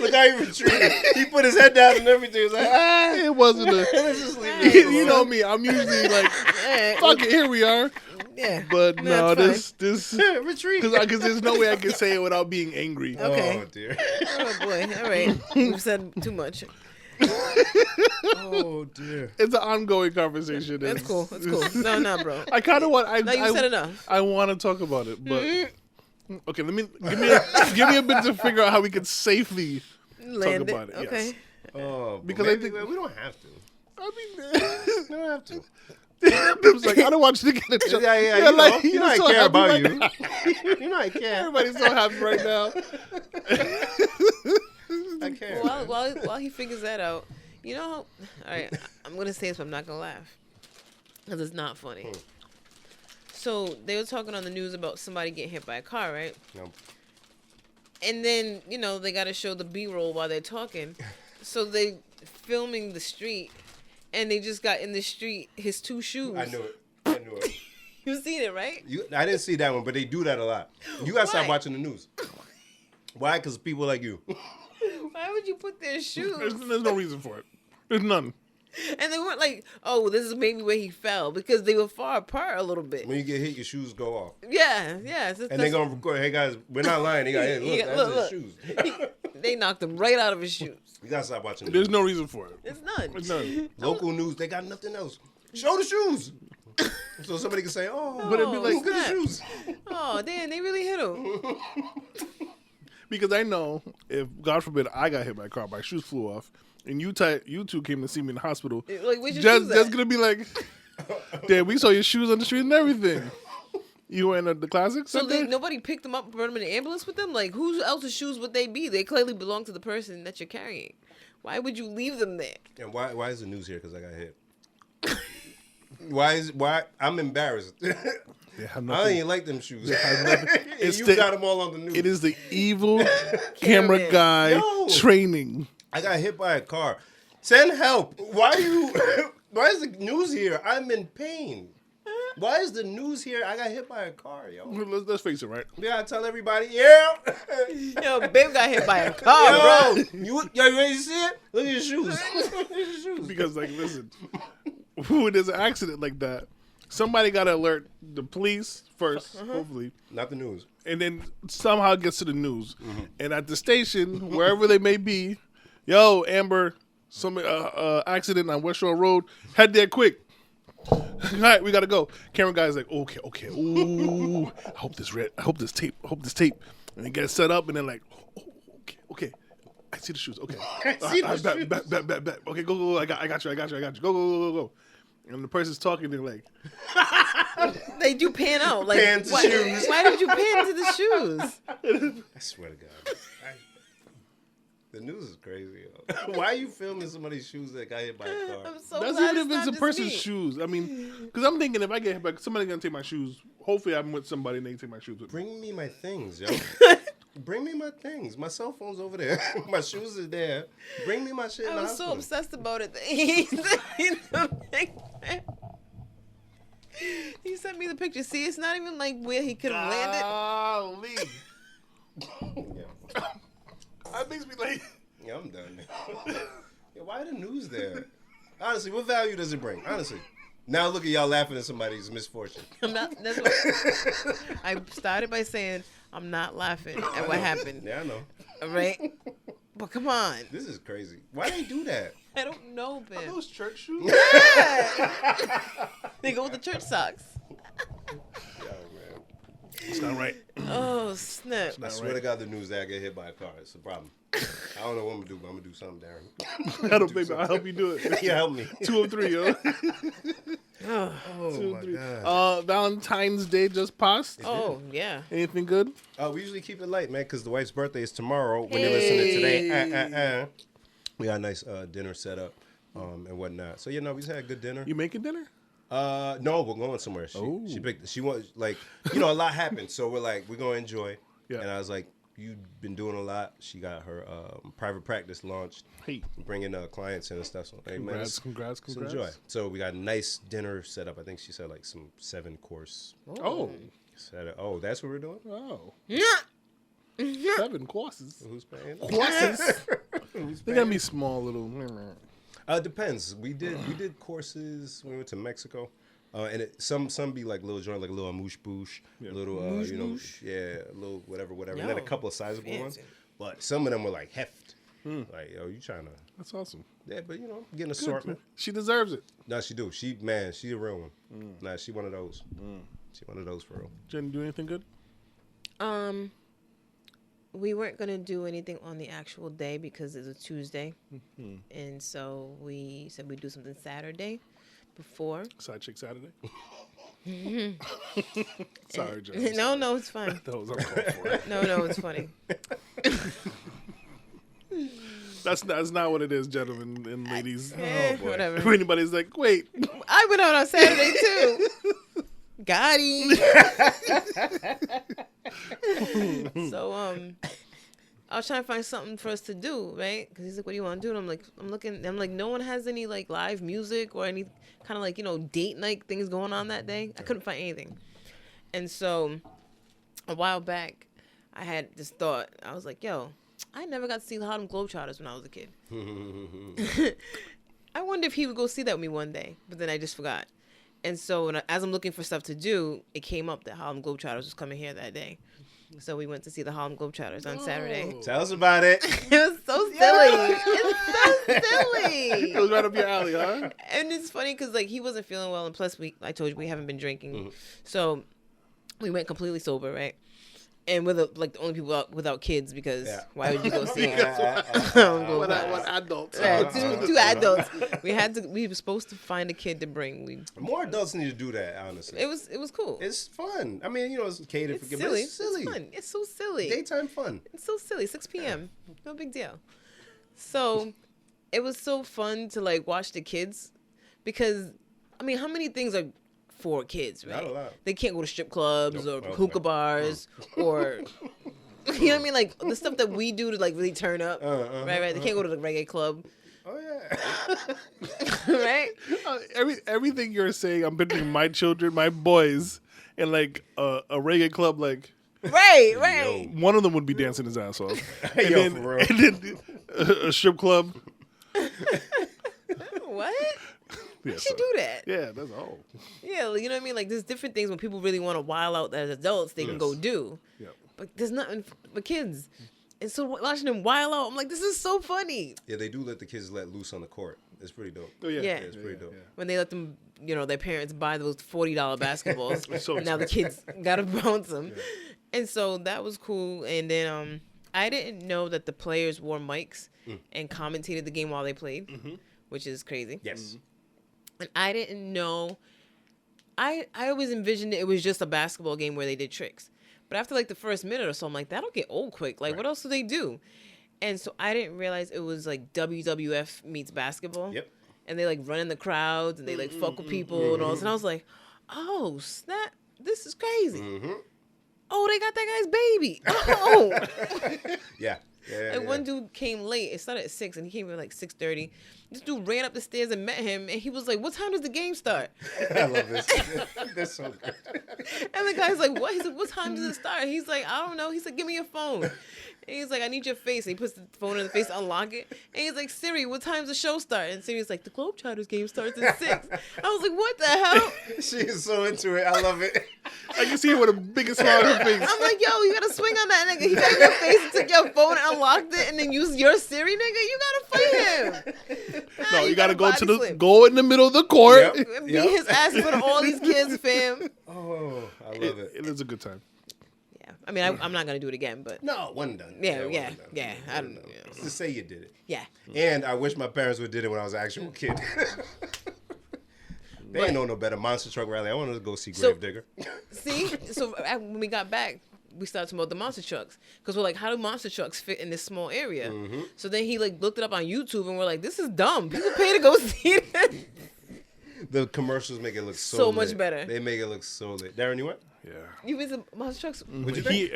B: Look how he retreated. He put his head down and everything. He was like,
A: It wasn't a.
B: let's just leave it.
A: You know me. I'm usually like, fuck it, here we are.
C: Yeah.
A: But no,
C: that's
A: this
B: Retreat.
A: because there's no way I can say it without being angry.
C: Okay.
B: Oh dear.
C: Oh boy. All right. We've said too much.
B: Oh dear.
A: It's an ongoing conversation.
C: That's cool. That's cool. No, bro.
A: I kind of want.
C: No, you said enough.
A: I want to talk about it, but okay. Give me a bit to figure out how we can safely
C: Land
A: talk about it.
C: Okay.
A: Yes.
B: Oh,
A: Because
B: maybe,
A: I think
B: we don't have to.
A: I mean,
B: We don't have to.
A: Bim's like, I don't want you to get a job.
B: Yeah. You know I
A: so
B: care
A: happy
B: about
A: right
B: you.
A: now.
B: You know I care.
A: Everybody's so happy right now.
B: I care.
C: While he figures that out, you know. All right. I'm gonna say this, but I'm not gonna laugh because it's not funny. So they were talking on the news about somebody getting hit by a car, right?
B: No.
C: And then, they got to show the B-roll while they're talking. So they filming the street, and they just got in the street his two shoes.
B: I knew it.
C: You've seen it, right?
B: I didn't see that one, but they do that a lot. You gotta stop
C: Why?
B: watching the news. Why? Because people like you.
C: Why would you put their shoes?
A: There's no reason for it. There's none.
C: And they weren't like, oh, this is maybe where he fell, because they were far apart a little bit.
B: When you get hit, your shoes go off.
C: Yeah.
B: And they're gonna record. Hey guys, we're not lying. They got hit. Look, that's his shoes.
C: They knocked him right out of his shoes.
B: You gotta stop watching the
A: There's
B: news.
A: no reason for it.
C: It's none.
A: There's none.
B: Local news, they got nothing else. Show the shoes. So somebody can say, oh,
A: But it'd be like,
B: look at the
C: snap.
B: shoes.
C: Oh, damn, they really hit him.
A: because I know if, God forbid, I got hit by a car, my shoes flew off, and you two came to see me in the hospital,
C: Like, where's your shoes
A: Jeff's
C: at?
A: going to be like, damn, we saw your shoes on the street and everything. You were in the classic
C: So
A: Sunday?
C: nobody picked them up and brought them in the ambulance with them? Like, whose else's shoes would they be? They clearly belong to the person that you're carrying. Why would you leave them there?
B: And why is the news here? Because I got hit. Why? I'm embarrassed. I don't even like them shoes.
A: It's
B: You got them all on the news.
A: It is the evil camera
C: Cameraman.
A: guy
B: Yo.
A: training.
B: I got hit by a car. Send help. Why is the news here? I'm in pain. Why is the news here? I got hit by a car, yo.
A: Let's face it, right?
B: We gotta tell everybody, yeah.
C: Yo, babe got hit by a car, bro.
B: You ready to see it? Look at your shoes. Look at your shoes.
A: Because, like, listen, when there's an accident like that, somebody got to alert the police first, hopefully,
B: Not the news.
A: and then somehow it gets to the news. And at the station, wherever they may be, yo, Amber, some accident on West Shore Road, head there quick. All right, we gotta go. Camera guy's like, okay. Ooh, I hope this tape. And they get set up, and then like, oh, okay. I see the shoes. Okay,
B: see the shoes.
A: Bet. Okay, go. I got you. Go. And the person's talking, they're like,
C: They do pan out. Like,
B: Pan to
C: why,
B: shoes.
C: why did you pan to the shoes?
B: I swear to God. The news is crazy. Yo. Why are you filming somebody's shoes that got hit by a car?
C: I'm so
A: That's
C: glad
A: even if it's a
C: not
A: person's
C: just me.
A: shoes. I mean, because I'm thinking if I get hit by somebody's gonna take my shoes. Hopefully, I'm with somebody and they take my shoes with me.
B: Bring me my things, yo. Bring me my things. My cell phone's over there. My shoes are there. Bring me my shit.
C: I was so obsessed about it that he sent me the picture. He sent me the picture. See, it's not even like where he could have landed.
A: Golly.
B: Yeah.
A: That makes me like.
B: Yeah, I'm done. Yeah, why the news there? Honestly, what value does it bring? Honestly. Now look at y'all laughing at somebody's misfortune.
C: I'm not. That's what I started by saying. I'm not laughing at what happened.
B: Yeah, I know.
C: Right? But come on.
B: This is crazy. Why they do that?
C: I don't know,
A: Are
C: Ben.
A: those church shoes?
C: Yeah. They go with the church socks.
B: Yo, man.
A: It's not right.
C: Oh, snap.
B: I swear to God, the news that I get hit by a car. It's a problem. I don't know what I'm gonna do, but I'm gonna do something, Darren.
A: I don't think I'll help you do it.
B: Yeah, help me.
A: 2 of 3, yo.
C: Oh,
B: Oh
A: 2
B: my
A: of 3.
B: God.
A: Valentine's Day just passed.
C: oh yeah.
A: Anything good?
B: We usually keep it light, man, because the wife's birthday is tomorrow. When you're listening today, we got a nice dinner set up and whatnot. So, we just had a good dinner.
A: You making dinner?
B: No, we're going somewhere. She wants, like, a lot happened. So we're like, we're going to enjoy.
A: Yeah.
B: And I was like, you've been doing a lot. She got her private practice launched.
A: Hey.
B: Bringing clients in and stuff. So, hey, man,
A: Congrats.
B: let's enjoy. So we got a nice dinner set up. I think she said like some 7-course.
A: Oh.
B: Oh, that's what we're doing?
A: Oh.
C: Yeah.
A: 7 courses.
B: Who's paying?
A: Courses.
B: Who's
A: They gotta be small little.
B: Depends. We did courses when we went to Mexico. And some be like little joint, like a little amouche bouche, little
C: Moosh.
B: a little whatever, and then
C: Yo,
B: a couple of sizable ones.
C: fancy.
B: But some of them were like heft, like you trying to,
A: That's awesome.
B: yeah, but getting assortment.
A: She deserves it.
B: No, she do. She a real one. Nah, she one of those. She one of those for real.
A: Jen, do anything good?
C: We weren't gonna do anything on the actual day because it's a Tuesday, and so we said we'd do something Saturday before.
A: Side chick Saturday. Sorry, Jen.
C: No, it's fine.
A: That was uncalled for.
C: No, it's funny.
A: That's not what it is, gentlemen and ladies.
B: boy.
C: Whatever.
A: If anybody's like, wait,
C: I went out on Saturday too. Got him. So I was trying to find something for us to do, right? Because he's like, "What do you want to do?" And I'm like, no one has any like live music or any kind of like date night things going on that day. I couldn't find anything, and so a while back, I had this thought. I was like, "Yo, I never got to see the Harlem Globetrotters when I was a kid. I wonder if he would go see that with me one day." But then I just forgot. And so as I'm looking for stuff to do, it came up that Harlem Globetrotters was coming here that day. So we went to see the Harlem Globetrotters on Saturday.
B: Tell us about it.
C: It was so silly. It's so silly.
A: it was right up your alley, huh?
C: And it's funny because like he wasn't feeling well, and plus I told you we haven't been drinking, so we went completely sober, right? And we're the only people without kids because why would you go see
A: What adults?
C: two adults. We were supposed to find a kid to bring.
B: More adults need to do that. Honestly,
C: It was cool.
B: it's fun. I mean, it's catered for
C: It's
B: kids.
C: silly.
B: It's silly.
C: It's fun. It's so silly.
B: Daytime fun.
C: It's so silly. 6 p.m. No big deal. So it was so fun to like watch the kids because I mean, how many things are for kids, right?
B: Not a lot.
C: They can't go to strip clubs
B: Nope.
C: or hookah bars or you know what I mean, like the stuff that we do to like really turn up, right? They can't go to the reggae club,
B: Oh yeah.
C: right?
A: Everything you're saying, I'm picturing my children, my boys, in like a reggae club. Like
C: Right.
A: one of them would be dancing his ass off, and
B: Yo,
A: then,
B: for real.
A: and then a strip club.
C: What?
A: Yeah,
C: You should do that.
A: Yeah, that's all.
C: Yeah, you know what I mean? Like, there's different things when people really want to wild out as adults, they can go do.
A: Yeah.
C: But there's nothing for kids. And so watching them wild out, I'm like, this is so funny.
B: Yeah, they do let the kids let loose on the court. It's pretty dope.
A: Oh yeah,
C: Yeah.
B: It's pretty dope.
C: When they let them, their parents buy those $40 basketballs.
A: So
C: Now the kids got to bounce them. And so that was cool. And then I didn't know that the players wore mics and commentated the game while they played, which is crazy.
B: Yes.
C: And I didn't know. I always envisioned it was just a basketball game where they did tricks. But after like the first minute or so, I'm like, that'll get old quick. Like, what else do they do? And so I didn't realize it was like WWF meets basketball.
B: Yep.
C: And they like run in the crowds and they like fuck with people and all this. And I was like, oh, snap. This is crazy. Oh, they got that guy's baby. Oh.
B: Yeah.
C: Like one dude came late. It started at 6 and he came at like 6:30. This dude ran up the stairs and met him and he was like, what time does the game start?
B: I love this. That's so good.
C: And the guy's like, what? He said, what time does it start? He's like, I don't know. He said, give me your phone. And he's like, I need your face. And he puts the phone in the face to unlock it. And he's like, Siri, what time does the show start? And Siri's like, the Globetrotters game starts at 6. I was like, what the hell?
B: She is so into it. I love it.
A: I can see her with the biggest smile on her face.
C: I'm like, yo, you gotta swing on that nigga. He got your face and took your phone and unlocked it and then used your Siri, nigga. You gotta fight him.
A: No, you gotta go
C: body slam.
A: go in the middle of the court.
B: Yep.
C: Beat his ass in front of all these kids, fam.
B: Oh, I love it.
A: It is a good time.
C: Yeah, I mean, I'm not gonna do it again, but
B: No, one done.
C: Yeah.
B: One done.
C: I don't know.
B: Just say you did it.
C: Yeah.
B: And I wish my parents would have did it when I was an actual kid. They ain't know no better. Monster Truck Rally. I wanted to go see
C: So-
B: Gravedigger.
C: See, so when we got back, we started talking about the monster trucks because we're like, how do monster trucks fit in this small area? So then he like looked it up on YouTube and we're like, this is dumb. People pay to go see it.
B: The commercials make it look
C: So much
B: lit.
C: better.
B: They make it look so lit. Darren, you went?
A: Yeah.
C: You been to monster trucks?
B: What'd you think?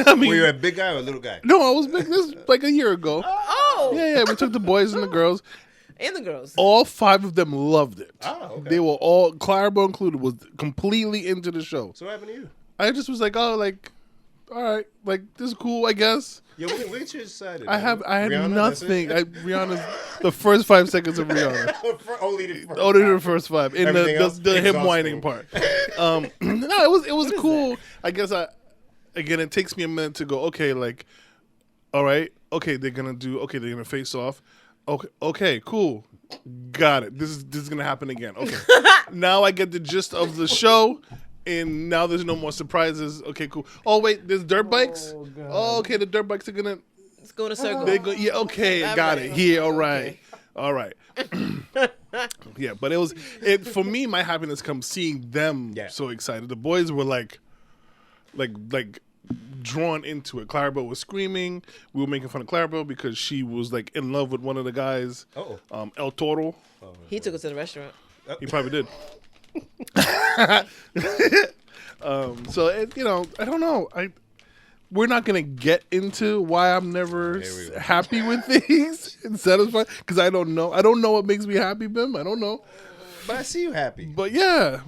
A: I mean,
B: Were you a big guy or a little guy?
A: no, I was big. This was like a year ago.
C: Oh,
A: Yeah, we took the boys and the girls.
C: and the girls.
A: All 5 of them loved it.
B: Oh, okay.
A: They were all, Clarabelle included, was completely into the show.
B: So what happened to you?
A: I just was like, oh, like, all right, like this is cool, I guess.
B: Yo, when you decided?
A: I had
B: Rihanna,
A: nothing.
B: that's it?
A: Rihanna's the first 5 seconds of Rihanna.
B: Only the first.
A: Only the first 5 in
B: Everything else,
A: the him
B: exhausting.
A: whining part. No, it was cool. I guess again it takes me a minute to go. Okay, like, all right, okay, they're gonna face off. Okay, cool, got it. This is gonna happen again. Okay, now I get the gist of the show. And now there's no more surprises. Okay, cool. Oh wait, there's dirt bikes. Oh, okay, the dirt bikes are gonna.
C: Let's go in a circle.
A: They go. Yeah, okay,
C: All
A: got
C: right.
A: it. Yeah, all right, all right. Yeah, but it for me. My happiness comes seeing them so excited. The boys were like drawn into it. Clarabelle was screaming. We were making fun of Clarabelle because she was like in love with one of the guys. El Toro.
C: He took us to the restaurant.
A: He probably did. So I don't know. We're not gonna get into why I'm never happy with things and satisfied because I don't know. I don't know what makes me happy, Bim. I don't know.
B: But I see you happy.
A: But yeah,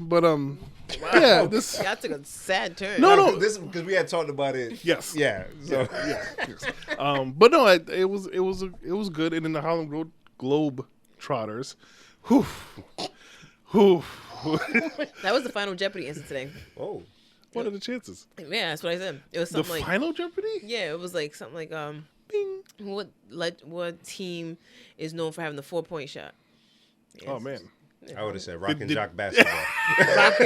A: yeah. This
C: Y'all took a sad turn.
A: No.
B: This because we had talked about it.
A: Yes.
B: Yeah. So
A: yes. But no, it was good. And in the Harlem Globe Trotters, whew.
C: That was the final Jeopardy answer today.
B: Oh.
A: What are the chances?
C: Yeah, that's what I said. It was
A: The
C: something like
A: final Jeopardy?
C: yeah, it was like something like
A: Bing.
C: what team is known for having the 4-point shot? Yeah,
A: Oh man.
B: I would have said rock and jock basketball.
C: Let's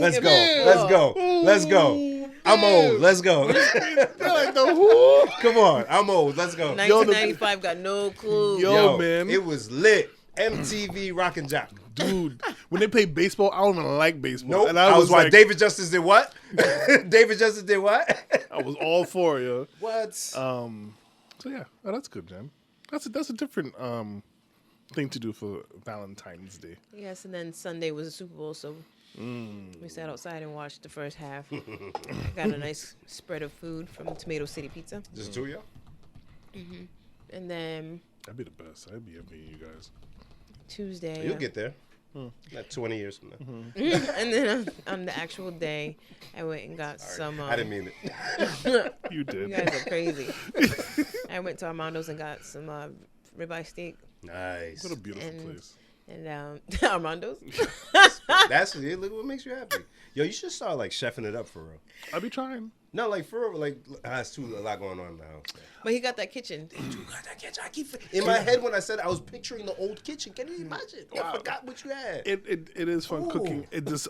B: Let's go. Let's go. Let's go. I'm old. Let's go. Come on. I'm old. Let's go.
C: 1995 got no clue.
A: Yo, man.
B: It was lit. MTV Rock and Jock.
A: Dude, when they play baseball, I don't even like baseball.
B: Nope.
A: And
B: I was like,
A: like,
B: David Justice did what? David Justice did what?
A: I was all for you.
B: What?
A: So yeah, that's good, Jen. That's a different thing to do for Valentine's Day.
C: Yes, and then Sunday was the Super Bowl, so we sat outside and watched the first half. Got a nice spread of food from Tomato City Pizza.
B: Just two of y'all?
C: And then
A: That'd be the best. I'd be envying you guys.
C: Tuesday.
B: You'll get there. Like 20 years from now.
C: And then on the actual day, I went and got some.
B: I didn't mean it.
A: You did.
C: You guys are crazy. I went to Armando's and got some ribeye steak.
B: Nice.
A: What a beautiful
C: And-
A: place.
C: And Armando's.
B: That's it. Look what makes you happy. Yo, you should start like chefing it up for real.
A: I'd be trying.
B: No, like for real. Like it's too a lot going on in the house.
C: But he got that kitchen.
B: I keep in my head when I said I was picturing the old kitchen. Can you imagine? I forgot what you had.
A: It is fun
B: Ooh.
A: cooking. It just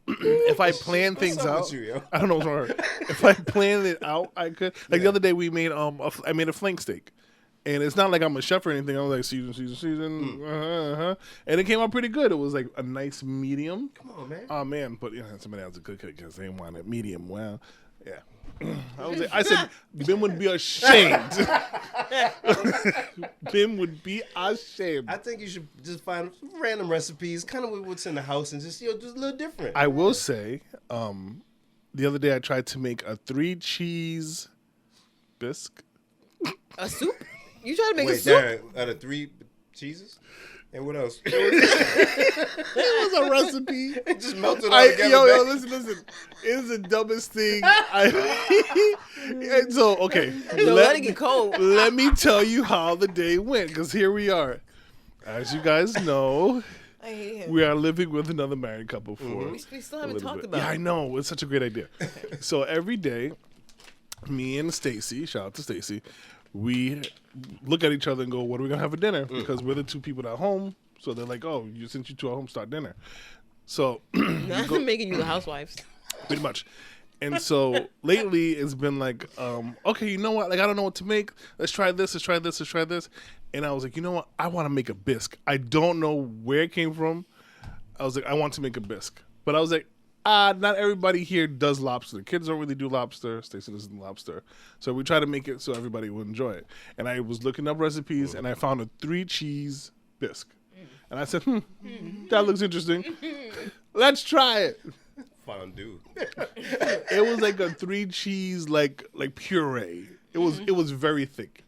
A: if I plan things
B: up
A: out,
B: with you, yo?
A: I don't know what's wrong. If I plan it out, I could. Like the other day, we made I made a flank steak, and it's not like I'm a chef or anything. I was like season, and it came out pretty good. It was like a nice medium.
B: Come on, man.
A: Oh man, but somebody else to cook it because they want it medium well. Yeah, I said Bim would be ashamed. Bim would be ashamed.
B: I think you should just find random recipes, kind of what's in the house, and just just a little different.
A: I will say, the other day I tried to make a 3-cheese bisque.
C: A soup? You trying to make a
B: Wait,
C: soup?
B: Darren, out of 3 cheeses? And what else?
A: It was a recipe.
B: It just melted all together.
A: Yo, listen. It is the dumbest thing. And so, okay.
C: Let it get cold.
A: Let me tell you how the day went, because here we are. As you guys know,
C: I hate him.
A: we are living with another married couple for
C: We still haven't
A: a little
C: talked
A: bit.
C: about
A: Yeah, I
C: it.
A: know. It's such a great idea. So every day, me and Stacy, shout out to Stacy, we look at each other and go, what are we going to have for dinner? Because we're the 2 people at home. So they're like, oh, since you 2 at home, start dinner. So
C: Not making you the housewives.
A: pretty much. And so lately it's been like, okay, you know what? Like, I don't know what to make. Let's try this. And I was like, you know what? I want to make a bisque. I don't know where it came from. I was like, I want to make a bisque. But I was like, not everybody here does lobster. Kids don't really do lobster. Stacey doesn't do lobster. So we try to make it so everybody will enjoy it. And I was looking up recipes, and I found a 3-cheese bisque. And I said, that looks interesting. Let's try it.
B: Fondue.
A: It was like a 3-cheese like puree. It was very thick.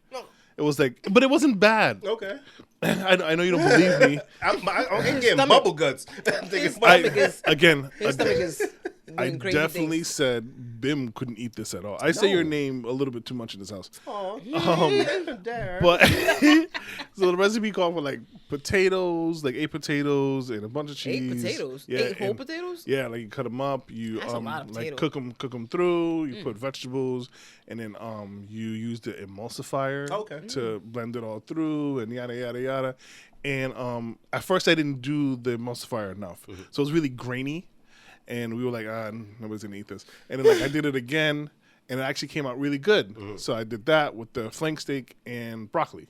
A: It was like, but it wasn't bad.
B: Okay.
A: I know you don't believe me.
B: I'm getting bubble guts.
C: His stomach is
A: I
C: doing crazy
A: definitely
C: things.
A: said Bim couldn't eat this at all. I say your name a little bit too much in this house.
B: Darren.
A: But so the recipe called for like potatoes, like 8 potatoes and a bunch of cheese.
C: 8 potatoes?
A: Yeah,
C: 8 whole
A: and-
C: potatoes?
A: Yeah, like you cut them up. You
C: That's a lot of
A: like
C: potatoes.
A: cook them through. You put vegetables, and then you use the emulsifier
B: Okay.
A: to blend it all through, and yada yada yada. And at first I didn't do the emulsifier enough, so it was really grainy. And we were like, nobody's gonna eat this. And then like I did it again, and it actually came out really good. So I did that with the flank steak and broccoli.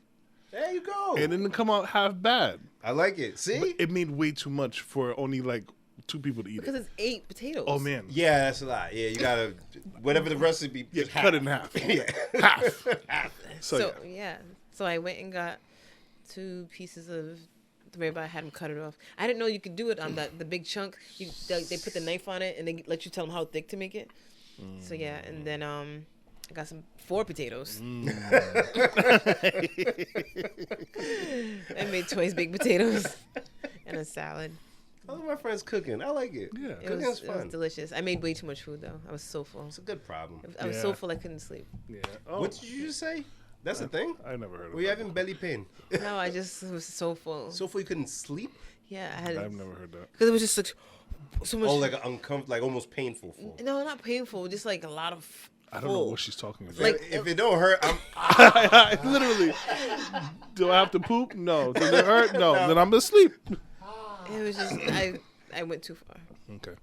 B: There you go.
A: And it didn't come out half bad.
B: I like it. See?
A: But it made way too much for only like 2 people to eat
C: Because
A: it.
C: it's 8 potatoes.
A: Oh man.
B: Yeah, that's a lot. Yeah, you gotta whatever the recipe.
A: Yeah,
B: just
A: cut it in half.
B: Yeah.
A: Half. So,
C: So,
A: yeah.
C: yeah. So I went and got 2 pieces of. Maybe I had them cut it off. I didn't know you could do it on the big chunk. They put the knife on it and they let you tell them how thick to make it. So yeah, and then I got some 4 potatoes. I made twice baked potatoes and a salad.
B: I love my friends cooking. I like it.
A: Yeah.
C: It
B: Cooking's
C: was
B: fun.
C: delicious. I made way too much food though. I was so full.
B: It's a good problem.
C: I was
A: Yeah.
C: so full I couldn't sleep.
A: Yeah. Oh,
B: What did you just say? That's a thing?
A: I never heard of
B: Were you
A: that.
B: having belly pain?
C: No, I just was so full.
B: So far you couldn't sleep?
C: Yeah, I had
A: I've never heard that.
C: because it was just like so much.
B: Oh, like uncomfortable, like almost painful.
C: No, not painful. Just like a lot of.
A: I don't know what she's talking about.
C: Like-
B: If it don't hurt, I'm.
A: Literally. Do I have to poop? No. Does it hurt? No. Then I'm asleep.
C: It was just I went too far.
A: Okay.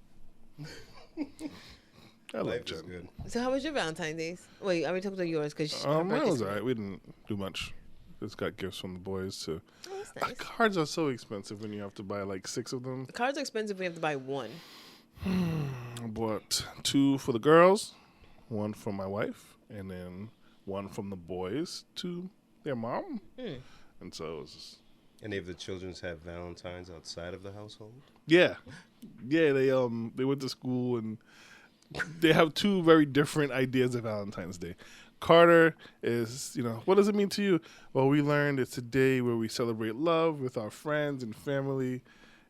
A: I love
B: Life is
A: Jen.
B: good.
C: So how was your Valentine's Days? Wait, I already talked about yours because
A: Mine was alright. We didn't do much. Just got gifts from the boys to.
C: Oh, that's nice.
A: Cards are so expensive when you have to buy like 6 of them.
C: Cards are expensive. We have to buy one.
A: I bought 2 for the girls, 1 for my wife, and then 1 from the boys to their mom. And so it was just,
B: Any of the children have Valentines outside of the household?
A: yeah. They went to school and they have 2 very different ideas of Valentine's Day. Carter is, what does it mean to you? Well, we learned it's a day where we celebrate love with our friends and family.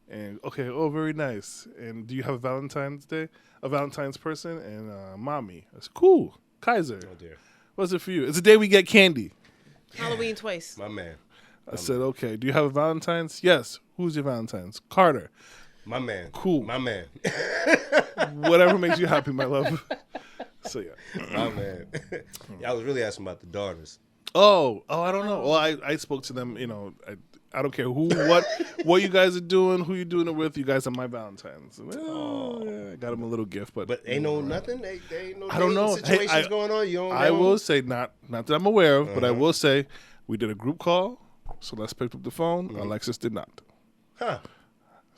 A: And okay, very nice. And do you have a Valentine's Day? A Valentine's person? And mommy. That's cool. Kaiser.
B: Oh dear,
A: What's it for you? It's a day we get candy.
C: Halloween twice.
B: my man,
A: I said, okay. Do you have a Valentine's? Yes. Who's your Valentine's? Carter.
B: my man,
A: Cool.
B: my man,
A: Whatever makes you happy, my love. So yeah.
B: my man. Yeah, I was really asking about the daughters.
A: Oh, I don't know. Well, I spoke to them. I don't care what you guys are doing, who you're doing it with. You guys are my Valentines. Yeah, I got them a little gift, but
B: Ain't no nothing. They ain't no.
A: I don't know.
B: Situations
A: Hey,
B: going on. You don't.
A: I will say not that I'm aware of, but I will say we did a group call. Celeste picked up the phone. Alexis did not.
B: Huh?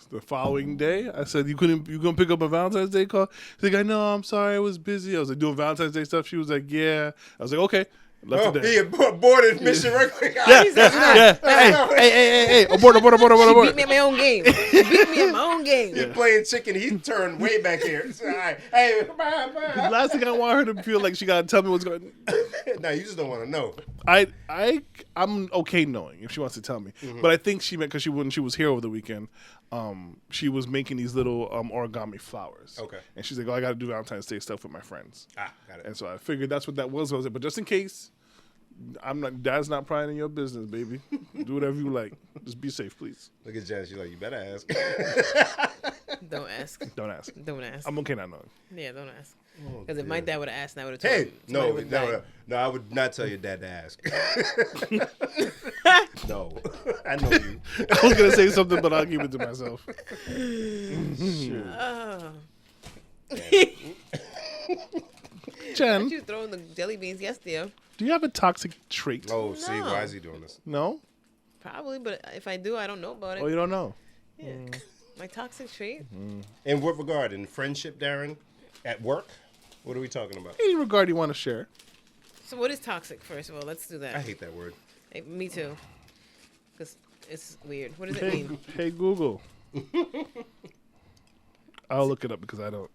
A: The following day, I said, you gonna pick up a Valentine's Day call? She's like, I know, I'm sorry, I was busy. I was like, doing Valentine's Day stuff. She was like, yeah. I was like, okay. Left the day.
B: He aborted mission real quick.
A: Yeah. Hey. Abort.
C: She beat me at my own game. She beat me at my own game.
B: He playing chicken. He turned way back here. So, hey, bye.
A: The last thing I want her to feel like she gotta tell me what's going on.
B: No, you just don't want to know.
A: I'm okay knowing if she wants to tell me. But I think she meant because when she was here over the weekend, she was making these little origami flowers.
B: Okay.
A: And she's like, oh, I got to do Valentine's Day stuff with my friends.
B: Got it.
A: And so I figured that's what that was. I was like, but just in case, Dad's not prying in your business, baby. Do whatever you like. Just be safe, please.
B: Look at Jen. She's like, you better ask.
C: Don't ask.
A: Don't ask.
C: Don't ask.
A: I'm okay not knowing.
C: Yeah, don't ask. Because if my dad would have asked, I would have told
B: Hey,
C: him. Somebody would've died.
B: no, I would not tell your dad to ask. No, I know you.
A: I was going to say something, but I'll keep it to myself.
C: Oh.
A: Jen,
C: Why'd you throwing the jelly beans? Yes, dear.
A: do you have a toxic trait?
B: Oh, see,
C: No.
B: why is he doing this?
A: No?
C: Probably, but if I do, I don't know about it.
A: Oh, you don't know?
C: Yeah. My toxic trait?
B: In what regard? In friendship, Darren? At work? What are we talking about?
A: Any regard you want to share?
C: So what is toxic, first of all? Let's do that.
B: I hate that word.
C: Hey, me too. Because it's weird. What does it mean?
A: Hey, Google. I'll look it up because I don't.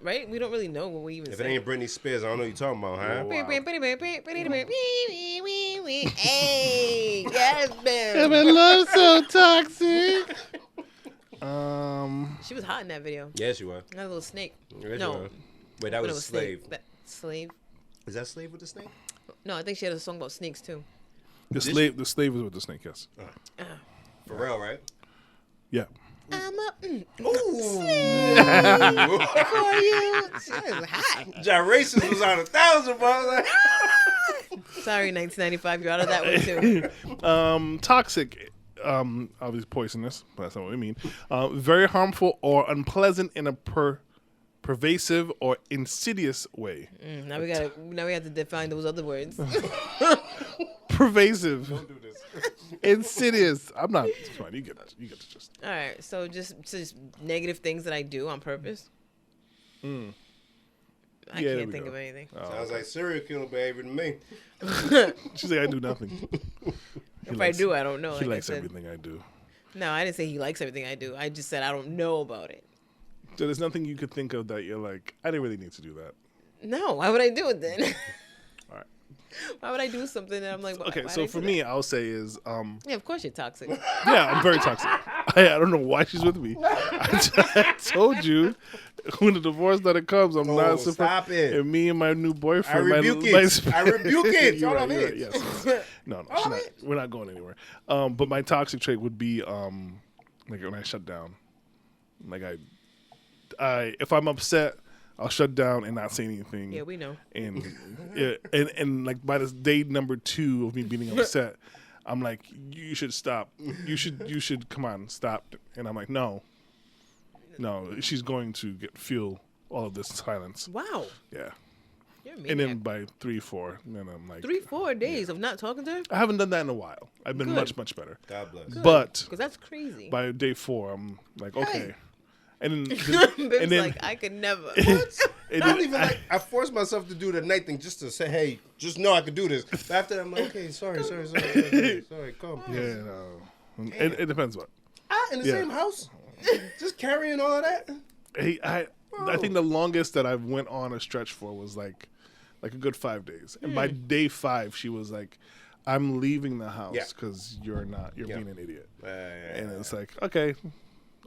C: Right? We don't really know what we even
B: If
C: say.
B: it ain't Britney Spears, I don't know what you're talking about, huh?
C: Hey, yes, man.
A: My love's so toxic.
C: She was hot in that video.
B: Yes, you are.
C: That little snake.
B: Yes,
C: No.
B: you are. Wait, that
C: But it
B: was Slave.
C: Slave?
B: Is that Slave with the snake?
C: No, I think she had a song about snakes too.
A: The slave is with the snake, yes.
B: For real, right?
A: Yeah.
C: I'm up for you. She was hot.
B: Gyrations was on 1,000, bro.
C: Sorry, 1995. You're out of that one too.
A: Toxic. Obviously poisonous, but that's not what we mean. Very harmful or unpleasant in a pervasive or insidious way.
C: Now we have to define those other words.
A: Pervasive.
B: Don't do this.
A: Insidious. I'm not. It's fine. You get the gist.
C: All right, so just negative things that I do on purpose. I
A: Yeah, there
C: can't
A: we
C: think
A: go.
C: of anything.
B: Sounds like serial killer behavior to me.
A: She's like, I do nothing.
C: If I do, I don't know.
A: He
C: Like I
A: likes
C: said.
A: everything I do.
C: No, I didn't say he likes everything I do. I just said I don't know about it.
A: So there's nothing you could think of that you're like, I didn't really need to do that.
C: No, why would I do it then?
A: All right.
C: Why would I do something that I'm like,
A: Okay,
C: why
A: so
C: did I
A: for
C: do
A: me, I'll say is,
C: yeah, of course you're toxic.
A: yeah, I'm very toxic. I don't know why she's with me. I told you when the divorce letter comes, I'm not surprised.
B: Stop it.
A: And me and my new boyfriend,
B: I rebuke it. I rebuke it.
A: You're
B: All
A: right,
B: of
A: you're
B: it.
A: right, yes. No, she's not, we're not going anywhere. But my toxic trait would be like when I shut down. Like I if I'm upset, I'll shut down and not say anything.
C: Yeah, we know.
A: And and like by this day number 2 of me being upset, I'm like, you should stop. You should come on, stop. And I'm like, no, she's going to feel all of this silence.
C: Wow.
A: Yeah.
C: You're a
A: And then
C: maniac.
A: by 3-4, then I'm like,
C: 3-4 days of not talking to her?
A: I haven't done that in a while. I've been
C: Good.
A: much better.
B: God bless.
A: But
C: Because that's crazy.
A: by day 4, I'm like, okay. And then,
C: Bim's
A: and then
C: like, I could never.
A: and
B: Not
A: then
B: even like I forced myself to do the night thing just to say, hey, just know I could do this. But after that, I'm like, okay, sorry, come.
A: yeah, no. It depends what.
B: In the
A: Yeah.
B: same house, just carrying all of that.
A: Hey, I think the longest that I went on a stretch for was like a good 5 days. And by day 5, she was like, I'm leaving the house
B: Yeah.
A: because you're
B: Yeah.
A: being an idiot.
B: And
A: And it's like, okay,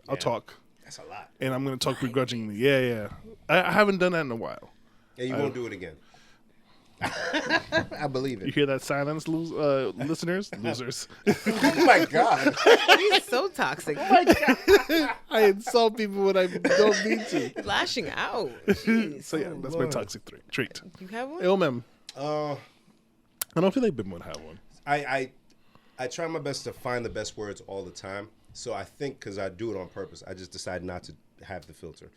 A: I'll talk.
B: that's a lot.
A: And I'm going to talk begrudgingly. Yeah. I haven't done that in a while.
B: And you won't do it again. I believe
A: You
B: it.
A: hear that silence, listeners? Losers.
B: Oh my God.
C: He's so toxic.
A: I insult people when I don't mean to.
C: Lashing out. Jeez.
A: So yeah, that's my
B: Lord.
A: toxic trait.
C: You have one?
A: Hey, mem.
B: Uh,
A: I don't feel like Bim would have one.
B: I try my best to find the best words all the time. So I think because I do it on purpose, I just decide not to have the filter.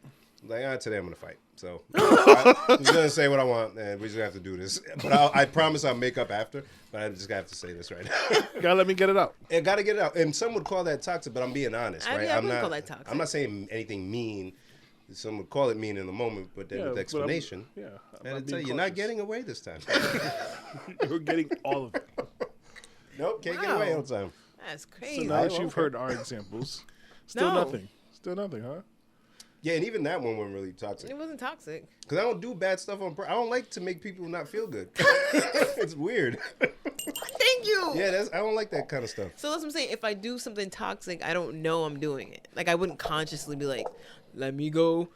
B: Like, today I'm gonna fight. So I'm just gonna say what I want, and we just have to do this. But I promise I'll make up after. But I just have to say this right now.
A: Gotta let me get it out.
B: I gotta get it out. And some would call that toxic, but I'm being honest, right?
C: I wouldn't call that toxic.
B: I'm not saying anything mean. Some would call it mean in the moment, but then with explanation, I tell you, you're not getting away this time.
A: You're getting all of it.
B: Nope, can't get away all the time.
C: That's crazy.
A: So now that you've heard our examples, still nothing. Still nothing, huh?
B: Yeah, and even that one wasn't really toxic.
C: It wasn't toxic.
B: Because I don't do bad stuff on purpose. I don't like to make people not feel good. It's weird.
C: Thank you.
B: Yeah, I don't like that kind of stuff.
C: So that's what I'm saying. If I do something toxic, I don't know I'm doing it. Like, I wouldn't consciously be like, let me go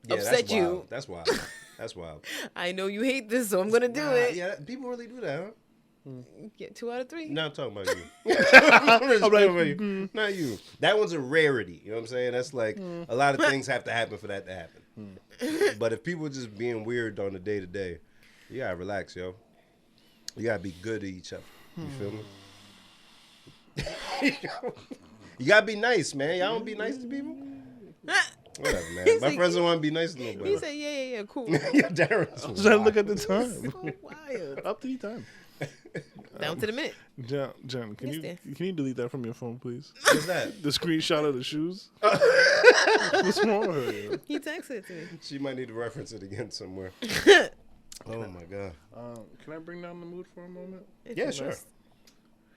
C: upset
B: that's
C: you.
B: Wild. That's wild. That's wild.
C: I know you hate this, so I'm going to do it.
B: Yeah, people really do that, huh?
C: Get 2 out of 3.
B: No, I'm talking about you. I'm just talking about you. Not you. That one's a rarity. You know what I'm saying? That's like a lot of things have to happen for that to happen. But if people are just being weird on the day to day, you gotta relax, yo. You gotta be good to each other. You feel me? You gotta be nice, man. Y'all don't be nice to people? Whatever, man. My friends don't want to be nice to nobody.
C: He said, yeah, cool.
B: Yeah, Darren's
A: I'm trying to look at the time.
C: So wild.
A: Up to the time.
C: Down to the minute.
A: Jen, can you delete that from your phone, please?
B: What's that?
A: The screenshot of the shoes. What's wrong with her? Yo?
C: He texted it to me.
B: She might need to reference it again somewhere. Oh my god.
A: Can I bring down the mood for a moment?
B: Yeah, sure.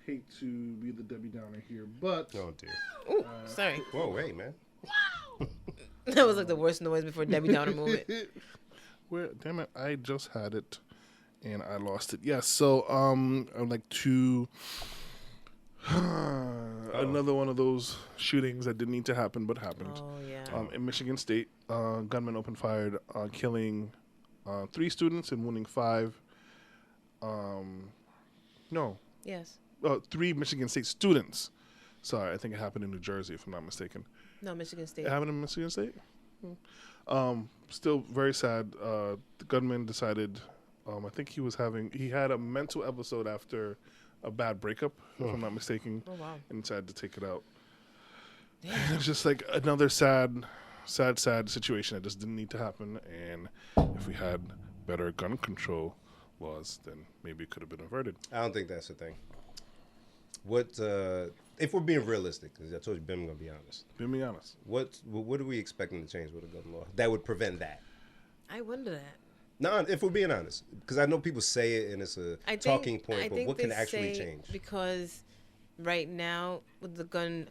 A: Hate to be the Debbie Downer here, but
B: Oh dear.
C: Ooh, sorry.
B: Whoa, wait, man.
C: That was like the worst noise before Debbie Downer moment.
A: Where? Damn it! I just had it, and I lost it. Yes. So I'd like to another one of those shootings that didn't need to happen but happened.
C: Oh, yeah.
A: In Michigan State, gunman opened fire, killing 3 students and wounding 5. No.
C: Yes.
A: 3 Michigan State students. Sorry, I think it happened in New Jersey, if I'm not mistaken.
C: No, Michigan State.
A: It happened in Michigan State? Still very sad. The gunman decided, I think he had a mental episode after a bad breakup, if I'm not mistaken.
C: Oh, wow.
A: And decided to take it out. And it's just like another sad situation that just didn't need to happen. And if we had better gun control laws, then maybe it could have been averted.
B: I don't think that's the thing. What if we're being realistic? Because I told you, Bim, I'm gonna be honest.
A: Be honest.
B: What are we expecting to change with a gun law that would prevent that?
C: I wonder that.
B: No, if we're being honest, because I know people say it and it's a talking point, but what can actually change?
C: Because right now with the gun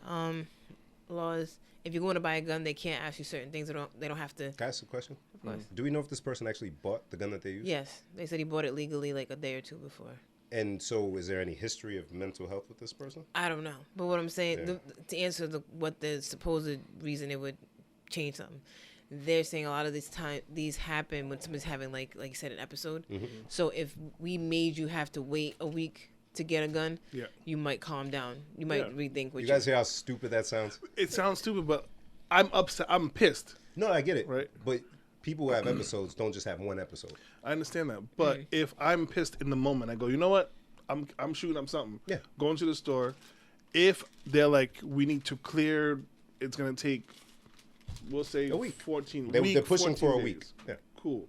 C: laws, if you're going to buy a gun, they can't ask you certain things. They don't have to.
B: Can I ask a question?
C: Of course.
B: Do we know if this person actually bought the gun that they used?
C: Yes, they said he bought it legally like a day or 2 before.
B: And so, is there any history of mental health with this person?
C: I don't know, but what I'm saying to answer what the supposed reason it would change something, they're saying a lot of these happen when somebody's having like you said, an episode. Mm-hmm. So if we made you have to wait a week to get a gun, you might calm down. You might rethink what
B: you guys hear how stupid that sounds?
A: It sounds stupid, but I'm upset. I'm pissed.
B: No, I get it.
A: Right.
B: But people who have episodes don't just have one episode.
A: I understand that. But if I'm pissed in the moment, I go, you know what? I'm shooting up something.
B: Yeah.
A: Going to the store. If they're like, we need to clear, it's going to take, we'll say,
B: a week.
A: 14
B: They're
A: weeks.
B: pushing for a
A: days.
B: week. Yeah.
A: Cool.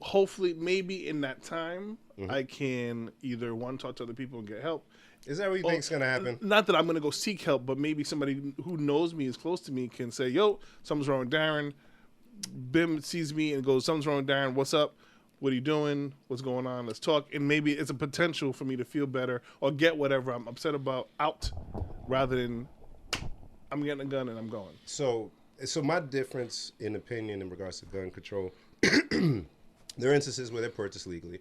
A: Hopefully, maybe in that time, I can either, one, talk to other people and get help.
B: Is that what you think's going to happen?
A: Not that I'm going to go seek help, but maybe somebody who knows me, is close to me, can say, yo, something's wrong with Darren. Bim sees me and goes, something's wrong with Darren. What's up? What are you doing? What's going on? Let's talk. And maybe it's a potential for me to feel better or get whatever I'm upset about out, rather than I'm getting a gun and I'm going.
B: So my difference in opinion in regards to gun control, there are instances where they're purchased legally,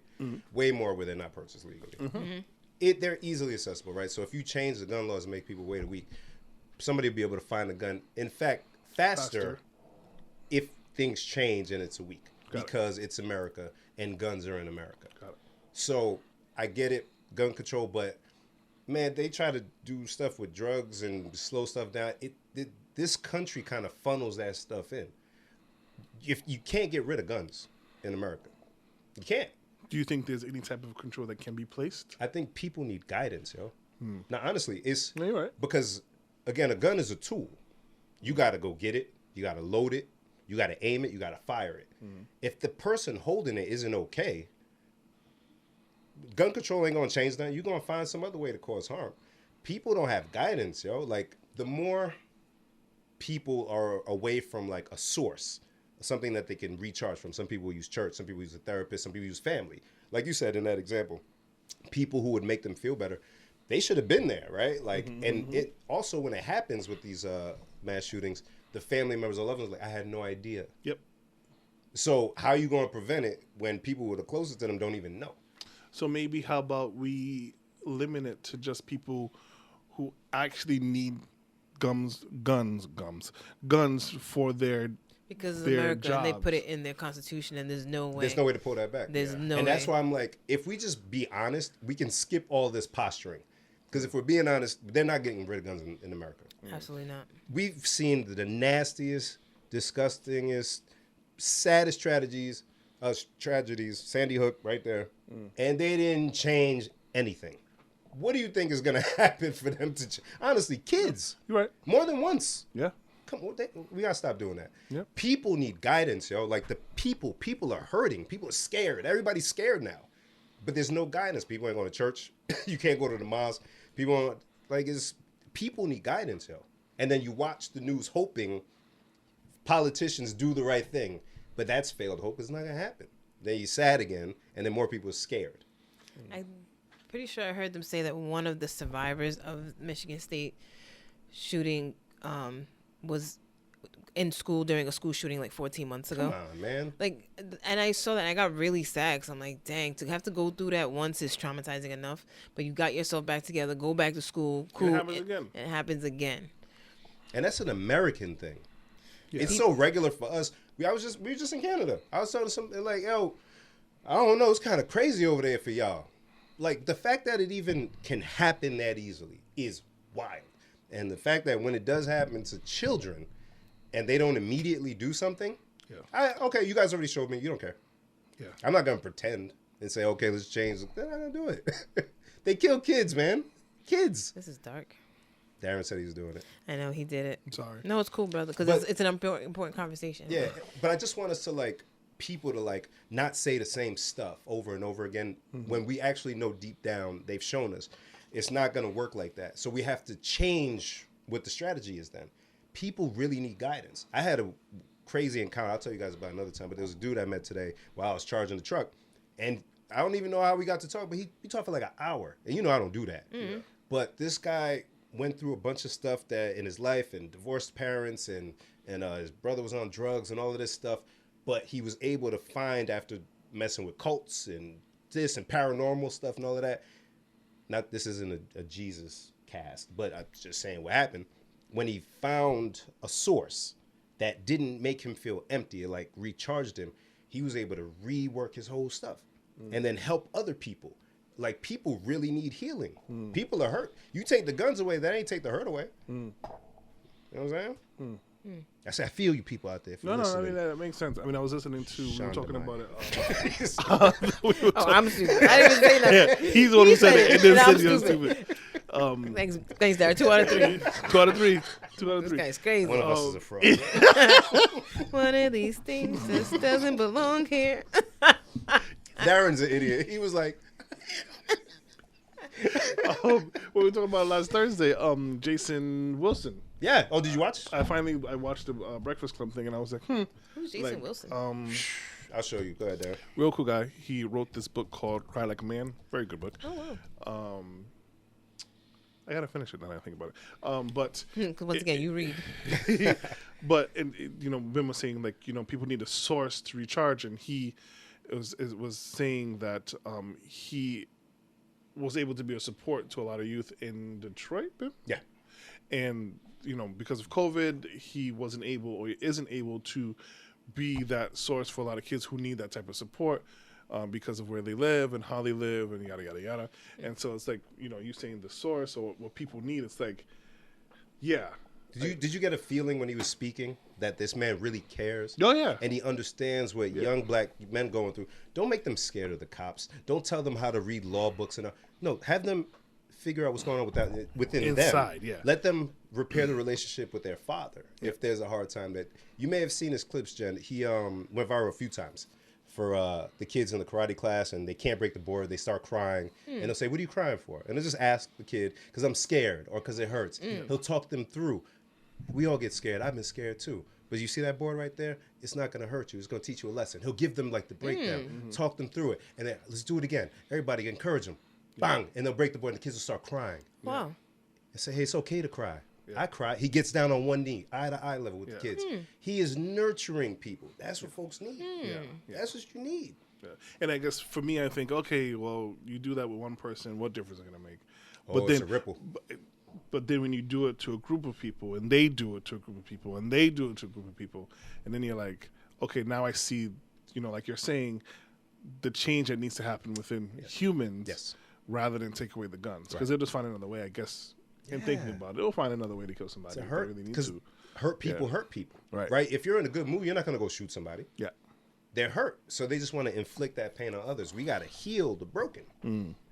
B: way more where they're not purchased legally. They're easily accessible, right? So if you change the gun laws and make people wait a week, somebody will be able to find a gun. In fact, faster. If things change and it's a week. Because it's America and guns are in America.
A: Got it.
B: So I get it, gun control, but man, they try to do stuff with drugs and slow stuff down. This country kind of funnels that stuff in. If you can't get rid of guns in America, you can't.
A: Do you think there's any type of control that can be placed?
B: I think people need guidance, yo. Now, honestly, it's
A: No, you're right.
B: because again, a gun is a tool. You got to go get it. You got to load it. You got to aim it. You got to fire it. If the person holding it isn't okay, gun control ain't going to change that. You're going to find some other way to cause harm. People don't have guidance, yo. Like, the more people are away from, like, a source, something that they can recharge from. Some people use church. Some people use a therapist. Some people use family. Like you said in that example, people who would make them feel better, they should have been there, right? Like, and it also, when it happens with these mass shootings, the family members or loved ones like, I had no idea.
A: Yep.
B: So how are you going to prevent it when people who are the closest to them don't even know?
A: So maybe how about we limit it to just people who actually need guns for their
C: Because it's
A: their
C: America, and they
A: jobs.
C: put it in their constitution, and there's no way.
B: There's no way to pull that back.
C: There's no
B: And that's
C: way.
B: why I'm like, if we just be honest, we can skip all this posturing. Because if we're being honest, they're not getting rid of guns in America.
C: Absolutely not.
B: We've seen the nastiest, disgustingest, saddest tragedies, Sandy Hook right there, and they didn't change anything. What do you think is going to happen for them to honestly, kids,
A: You're right.
B: more than once.
A: Yeah.
B: Come on, we got to stop doing that.
A: Yep.
B: People need guidance, yo. Like, the people are hurting. People are scared. Everybody's scared now. But there's no guidance. People ain't going to church. You can't go to the mosque. People need guidance, yo. And then you watch the news hoping politicians do the right thing. But that's failed hope. It's not going to happen. Then you're sad again, and then more people are scared.
C: I'm pretty sure I heard them say that one of the survivors of Michigan State shooting was in school during a school shooting like 14 months ago.
B: Come on, man.
C: Like, and I saw that and I got really sad because I'm like, dang, to have to go through that once is traumatizing enough. But you got yourself back together, go back to school, cool.
A: It happens again.
C: It happens again.
B: And that's an American thing.
A: Yeah.
B: It's so regular for us. We were just in Canada. I was telling something like, yo, I don't know, it's kind of crazy over there for y'all. Like, the fact that it even can happen that easily is wild. And the fact that when it does happen to children and they don't immediately do something, okay, you guys already showed me, you don't care.
A: Yeah.
B: I'm not going to pretend and say, okay, let's change. They're not going to do it. They kill kids, man. Kids.
C: This is dark.
B: Darren said he was doing it.
C: I know he did it.
A: I'm sorry.
C: No, it's cool, brother, because
B: But-
C: it's an important conversation.
B: Yeah, but I just want us to, like, people to, like, not say the same stuff over and over again when we actually know deep down, they've shown us it's not going to work like that. So we have to change what the strategy is then. People really need guidance. I had a crazy encounter. I'll tell you guys about another time, but there was a dude I met today while I was charging the truck, and I don't even know how we got to talk, but he talked for like an hour, and you know I don't do that. But this guy went through a bunch of stuff that in his life, and divorced parents, and his brother was on drugs and all of this stuff, but he was able to find, after messing with cults and this and paranormal stuff and all of that, not this isn't a Jesus cast, but I'm just saying what happened, when he found a source that didn't make him feel empty, it like recharged him, he was able to rework his whole stuff and then help other people. Like, people really need healing. People are hurt. You take the guns away, that ain't take the hurt away. You know what I'm saying? I said, I feel you people out there. If you're
A: No, I
B: listening.
A: mean, that makes sense. I mean, I was listening to, we were
B: Shonda
A: talking
B: Rhimes.
A: about it.
C: Oh, I'm stupid. I didn't even say nothing.
A: Yeah, he's the one who said it, and then
C: I'm
A: said you're
C: stupid.
A: stupid.
C: Thanks, Darren. 2 out of 3.
A: 2 out of 3. 2 out of
C: This
A: 3.
C: guy's crazy.
B: One of us is a fraud.
C: One of these things just doesn't belong here.
B: Darren's an idiot. He was like,
A: What we were talking about last Thursday, Jason Wilson.
B: yeah. Oh, did you watch?
A: I watched the Breakfast Club thing, and I was like,
C: Who's Jason
A: like,
C: Wilson?
B: I'll show you. Go ahead, Darren.
A: real cool guy. He wrote this book called Cry Like a Man. Very good book.
C: Oh, wow.
A: I gotta finish it now that I think about it. But
C: 'Cause once again, you read.
A: but Bim was saying, like, people need a source to recharge, and he was saying that he was able to be a support to a lot of youth in Detroit, Bim?
B: Yeah.
A: And because of COVID, he wasn't able, or he isn't able to be that source for a lot of kids who need that type of support because of where they live and how they live and yada yada yada. And so it's like, you saying the source or what people need. It's like, yeah.
B: Did you get a feeling when he was speaking that this man really cares?
A: Oh yeah.
B: And he understands what young black men going through. Don't make them scared of the cops. Don't tell them how to read law books. No, have them figure out what's going on within
A: Inside,
B: them.
A: yeah.
B: Let them repair the relationship with their father if there's a hard time. That you may have seen his clips, Jen. He went viral a few times for the kids in the karate class, and they can't break the board. They start crying, and they'll say, "What are you crying for?" And they'll just ask the kid, "Because I'm scared," or "Because it hurts." He'll talk them through. We all get scared. I've been scared too. But you see that board right there? It's not going to hurt you. It's going to teach you a lesson. He'll give them like the breakdown, talk them through it, and then let's do it again. Everybody encourage them. Bang! And they'll break the board, and the kids will start crying.
C: Wow.
B: And say, hey, it's okay to cry. Yeah. I cry. He gets down on one knee, eye to eye level with the kids. He is nurturing people. That's what folks need. That's what you need.
A: Yeah. And I guess for me, I think, okay, well, you do that with one person, what difference is it going to make?
B: But it's a ripple.
A: But then when you do it to a group of people, and they do it to a group of people, and they do it to a group of people, and then you're like, okay, now I see, like you're saying, the change that needs to happen within humans rather than take away the guns. Because they'll just find another way, I guess, in thinking about it. They'll find another way to kill somebody.
B: To hurt, because hurt people hurt people. Right? If you're in a good mood, you're not going to go shoot somebody. Yeah. They're hurt. So they just want to inflict that pain on others. We got to heal the broken.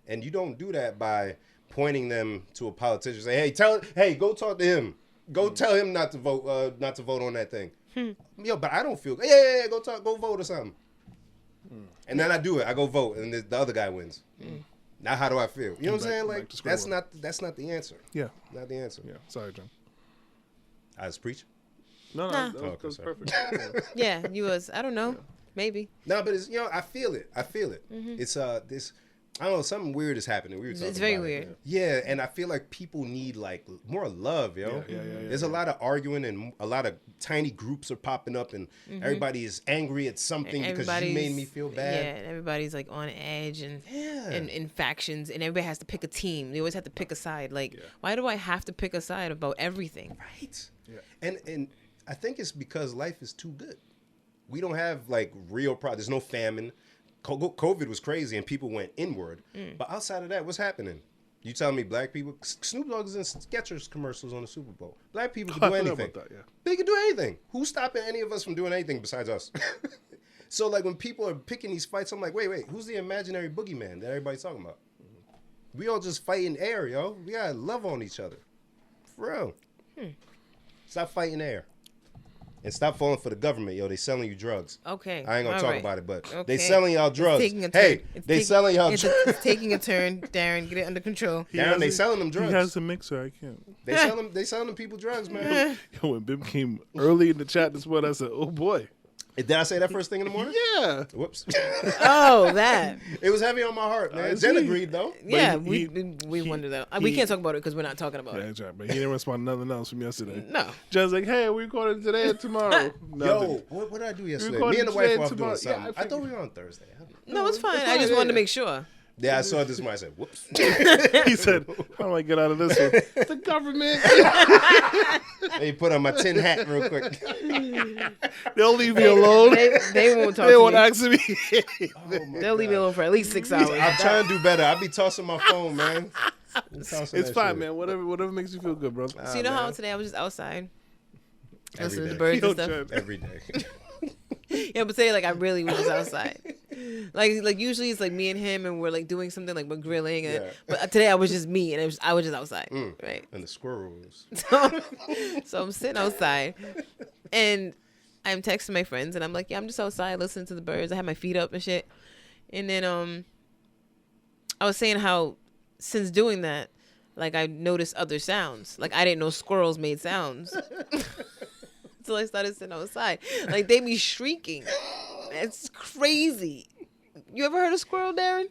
B: And you don't do that by pointing them to a politician, say, hey, go talk to him. Go tell him not to vote on that thing. Yo, but I don't feel good. Yeah, go vote or something. And then I do it. I go vote, and the other guy wins. Now how do I feel? You know what I'm saying? Like that's not the answer. Yeah, not the answer.
A: Yeah, sorry, John.
B: I was preaching.
A: No, that was perfect.
C: Yeah, you was. I don't know, maybe.
B: No, but it's I feel it. It's this. I don't know, something weird is happening.
C: It's very weird.
B: Yeah, and I feel like people need like more love, yo. Yeah, There's a lot of arguing, and a lot of tiny groups are popping up, and everybody is angry at something because you made me feel bad.
C: Yeah, and everybody's like on edge and in factions, and everybody has to pick a team. They always have to pick a side. Like, why do I have to pick a side about everything?
B: Right. Yeah. And I think it's because life is too good. We don't have like real problems. There's no famine. COVID was crazy and people went inward. But outside of that, what's happening? You telling me black people? Snoop Dogg is in Skechers commercials on the Super Bowl. Black people can do anything. They can do anything. Who's stopping any of us from doing anything besides us? So like when people are picking these fights, I'm like, wait, who's the imaginary boogeyman that everybody's talking about? We all just fight in air, yo. We gotta love on each other. For real. Stop fighting air. And stop falling for the government, yo. They selling you drugs.
C: Okay.
B: I ain't gonna talk about it, but they selling y'all drugs. Selling y'all drugs.
C: It's taking a turn, Darren. Get it under control.
B: Darren, they selling them drugs.
A: He has a mixer. I can't.
B: They selling them people drugs, man.
A: Yo, when Bim came early in the chat this morning, I said, "Oh boy."
B: Did I say that first thing in the morning?
A: Yeah.
B: Whoops.
C: Oh, that.
B: It was heavy on my heart, man. Jen agreed, though.
C: Yeah, we wondered that. We can't talk about it because we're not talking about it.
A: That's right, but he didn't respond to nothing else from yesterday.
C: No.
A: Jen's like, hey, we recording today or tomorrow.
B: Yo, what did I do yesterday? Me and the wife were off doing something. I thought we were on Thursday.
C: No, it's fine. I just wanted to make sure.
B: Yeah, I saw this one. I said, whoops.
A: He said, how do I get out of this one? The government.
B: Hey, put on my tin hat real quick.
A: They'll leave me alone.
C: They won't talk
A: They
C: to
A: won't
C: me.
A: ask me.
C: They'll leave me alone for at least 6 hours.
B: I'm trying to do better. I be tossing my phone, man.
A: It's fine, man. Whatever makes you feel good, bro.
C: So you know how today I was just outside?
B: Every
C: Listening
B: day.
C: to birds and stuff?
B: Every day.
C: Yeah, but today, like, I really was just outside. Like usually it's like me and him, and we're like doing something, like we're grilling. But today I was just me, and I was just outside, right?
B: And the squirrels.
C: So I'm sitting outside, and I'm texting my friends, and I'm like, yeah, I'm just outside listening to the birds. I have my feet up and shit. And then I was saying how since doing that, like I noticed other sounds. Like I didn't know squirrels made sounds. So I started sitting outside. Like they be shrieking. It's crazy. You ever heard a squirrel, Darren?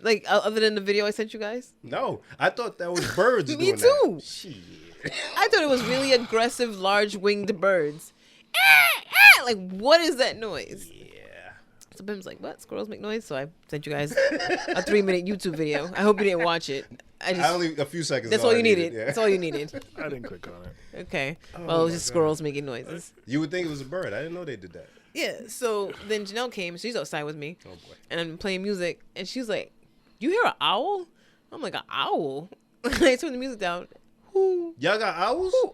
C: Like other than the video I sent you guys?
B: No, I thought that was birds.
C: Me
B: doing
C: too.
B: That. Shit.
C: I thought it was really aggressive, large-winged birds. Like, what is that noise?
B: Yeah.
C: So Bim's like, what? Squirrels make noise? So I sent you guys a 3-minute YouTube video. I hope you didn't watch it. I
B: only a few seconds.
C: That's all you needed. Yeah. That's all you needed.
A: I didn't click on it.
C: Okay. Well, it was just squirrels making noises.
B: You would think it was a bird. I didn't know they did that.
C: Yeah. So then Janelle came. She's outside with me.
B: Oh boy.
C: And I'm playing music, and she's like, "You hear an owl?" I'm like, "An owl?" I turned the music down. Who?
B: Y'all got owls?
C: Who?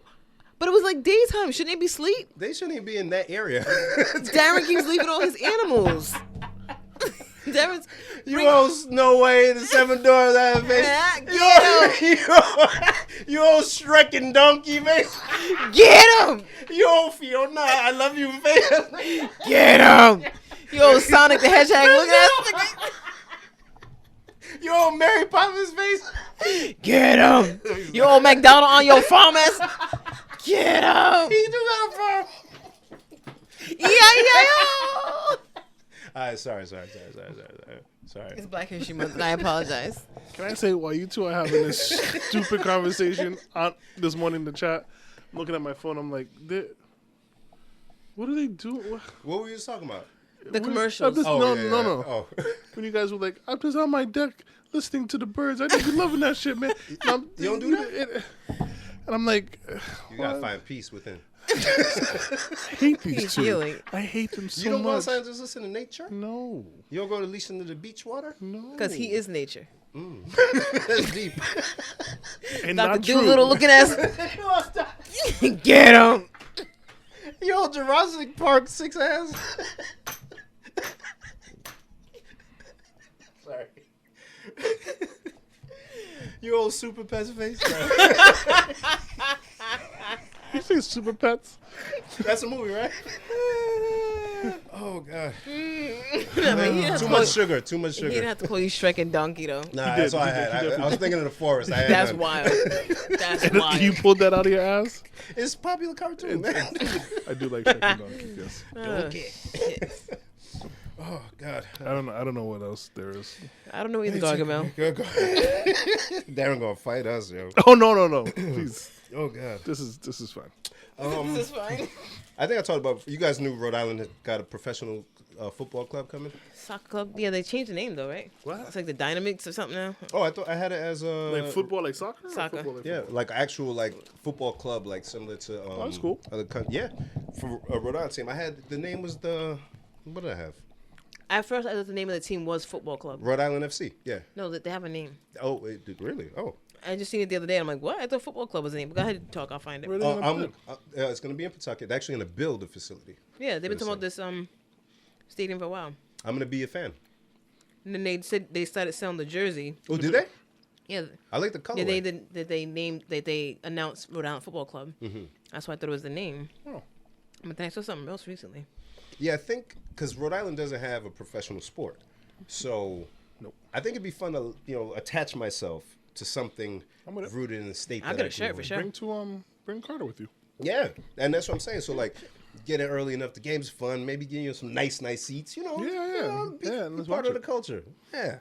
C: But it was like daytime. Shouldn't they be asleep?
B: They shouldn't even be in that area.
C: Darren keeps leaving all his animals. Darren's
B: You owe Snow Way the $7 out of face. You owe Shrek and Donkey face.
C: Get him!
B: You owe Fiona, I love you face.
C: Get him! Yo, Sonic the Hedgehog, look at that.
B: You owe Mary Poppins face.
C: Get him! You old McDonald on your farm ass. Get him!
B: He do got a farm.
C: Yeah.
B: Alright, sorry.
C: It's Black History Month, and I apologize.
A: Can I say, while you two are having this stupid conversation this morning in the chat, I'm looking at my phone, I'm like, what do they do?
B: What were you talking about?
C: The commercials.
A: No.
B: Oh.
A: When you guys were like, I'm just on my deck listening to the birds. I just be loving that shit, man.
B: You don't do that?
A: And I'm like,
B: You gotta find peace within.
A: I hate these
C: He's
A: two.
C: healing.
A: I hate them so much.
B: You don't go outside and just listen to nature?
A: No.
B: You don't go to listen to the beach water?
A: No.
C: Because he is nature.
B: That's deep.
A: And
C: Dr.
A: not true.
C: Doolittle looking ass. Get him!
B: Yo, Jurassic Park 6 ass. Sorry. You old super pets face.
A: You say Super Pets?
B: That's a movie, right? Oh god.
C: Too
B: Too much sugar.
C: He didn't
B: Sugar.
C: have to call you Shrek and Donkey, though.
B: Nah,
A: He
B: that's
A: did,
B: all I
A: he did,
B: had.
A: he did.
B: I was thinking of the forest. I had
C: That's
B: none.
C: wild. That's wild.
A: You pulled that out of your ass?
B: It's a popular cartoon, man.
A: I do like Shrek and Donkey, yes.
B: Okay. Oh god.
A: I don't know what else there is.
C: I don't know what you're talking about.
B: Go. Darren gonna fight us, yo.
A: Oh, no. Please.
B: Oh god.
A: This is fine.
C: This is fine.
B: I think I talked about. You guys knew Rhode Island had got a professional football club coming.
C: Soccer club. Yeah, they changed the name though, right?
A: What?
C: It's like the Dynamics or something now.
B: Oh, I thought I had it as a
A: Like football, like soccer? Or
C: Soccer.
A: football, like
B: Yeah,
A: football?
B: like actual like football club, like similar to.
A: that's cool.
B: Yeah, for a Rhode Island team. I had the name was the. What did I have?
C: At first, I thought the name of the team was Football Club.
B: Rhode Island FC. Yeah.
C: No, they have a name.
B: Oh, wait, did really? Oh.
C: I just seen it the other day. I'm like, what? I thought Football Club was the name. Go ahead and talk. I'll find it.
A: Where they gonna put it?
B: It's going to be in Pawtucket. They're actually going to build a facility.
C: Yeah, they've been talking about this stadium for a while.
B: I'm going to be a fan.
C: And then they said they started selling the jersey.
B: Oh, did they?
C: Yeah.
B: I like the color.
C: Yeah, they announced Rhode Island Football Club. Mm-hmm. That's why I thought it was the name.
A: Oh.
C: But I saw something else recently.
B: Yeah, I think because Rhode Island doesn't have a professional sport, so
A: Nope.
B: I think it'd be fun to attach myself to something
A: I'm with it.
B: rooted in the state.
C: I'll
B: that
C: get
B: I
C: a shirt
B: grew
C: for
B: up in.
C: sure.
A: Bring Carter with you.
B: Yeah, and that's what I'm saying. So like, get in early enough. The game's fun. Maybe give you some nice seats.
A: Yeah.
B: Be
A: Yeah, let's
B: part
A: watch
B: of the
A: it.
B: culture. Yeah.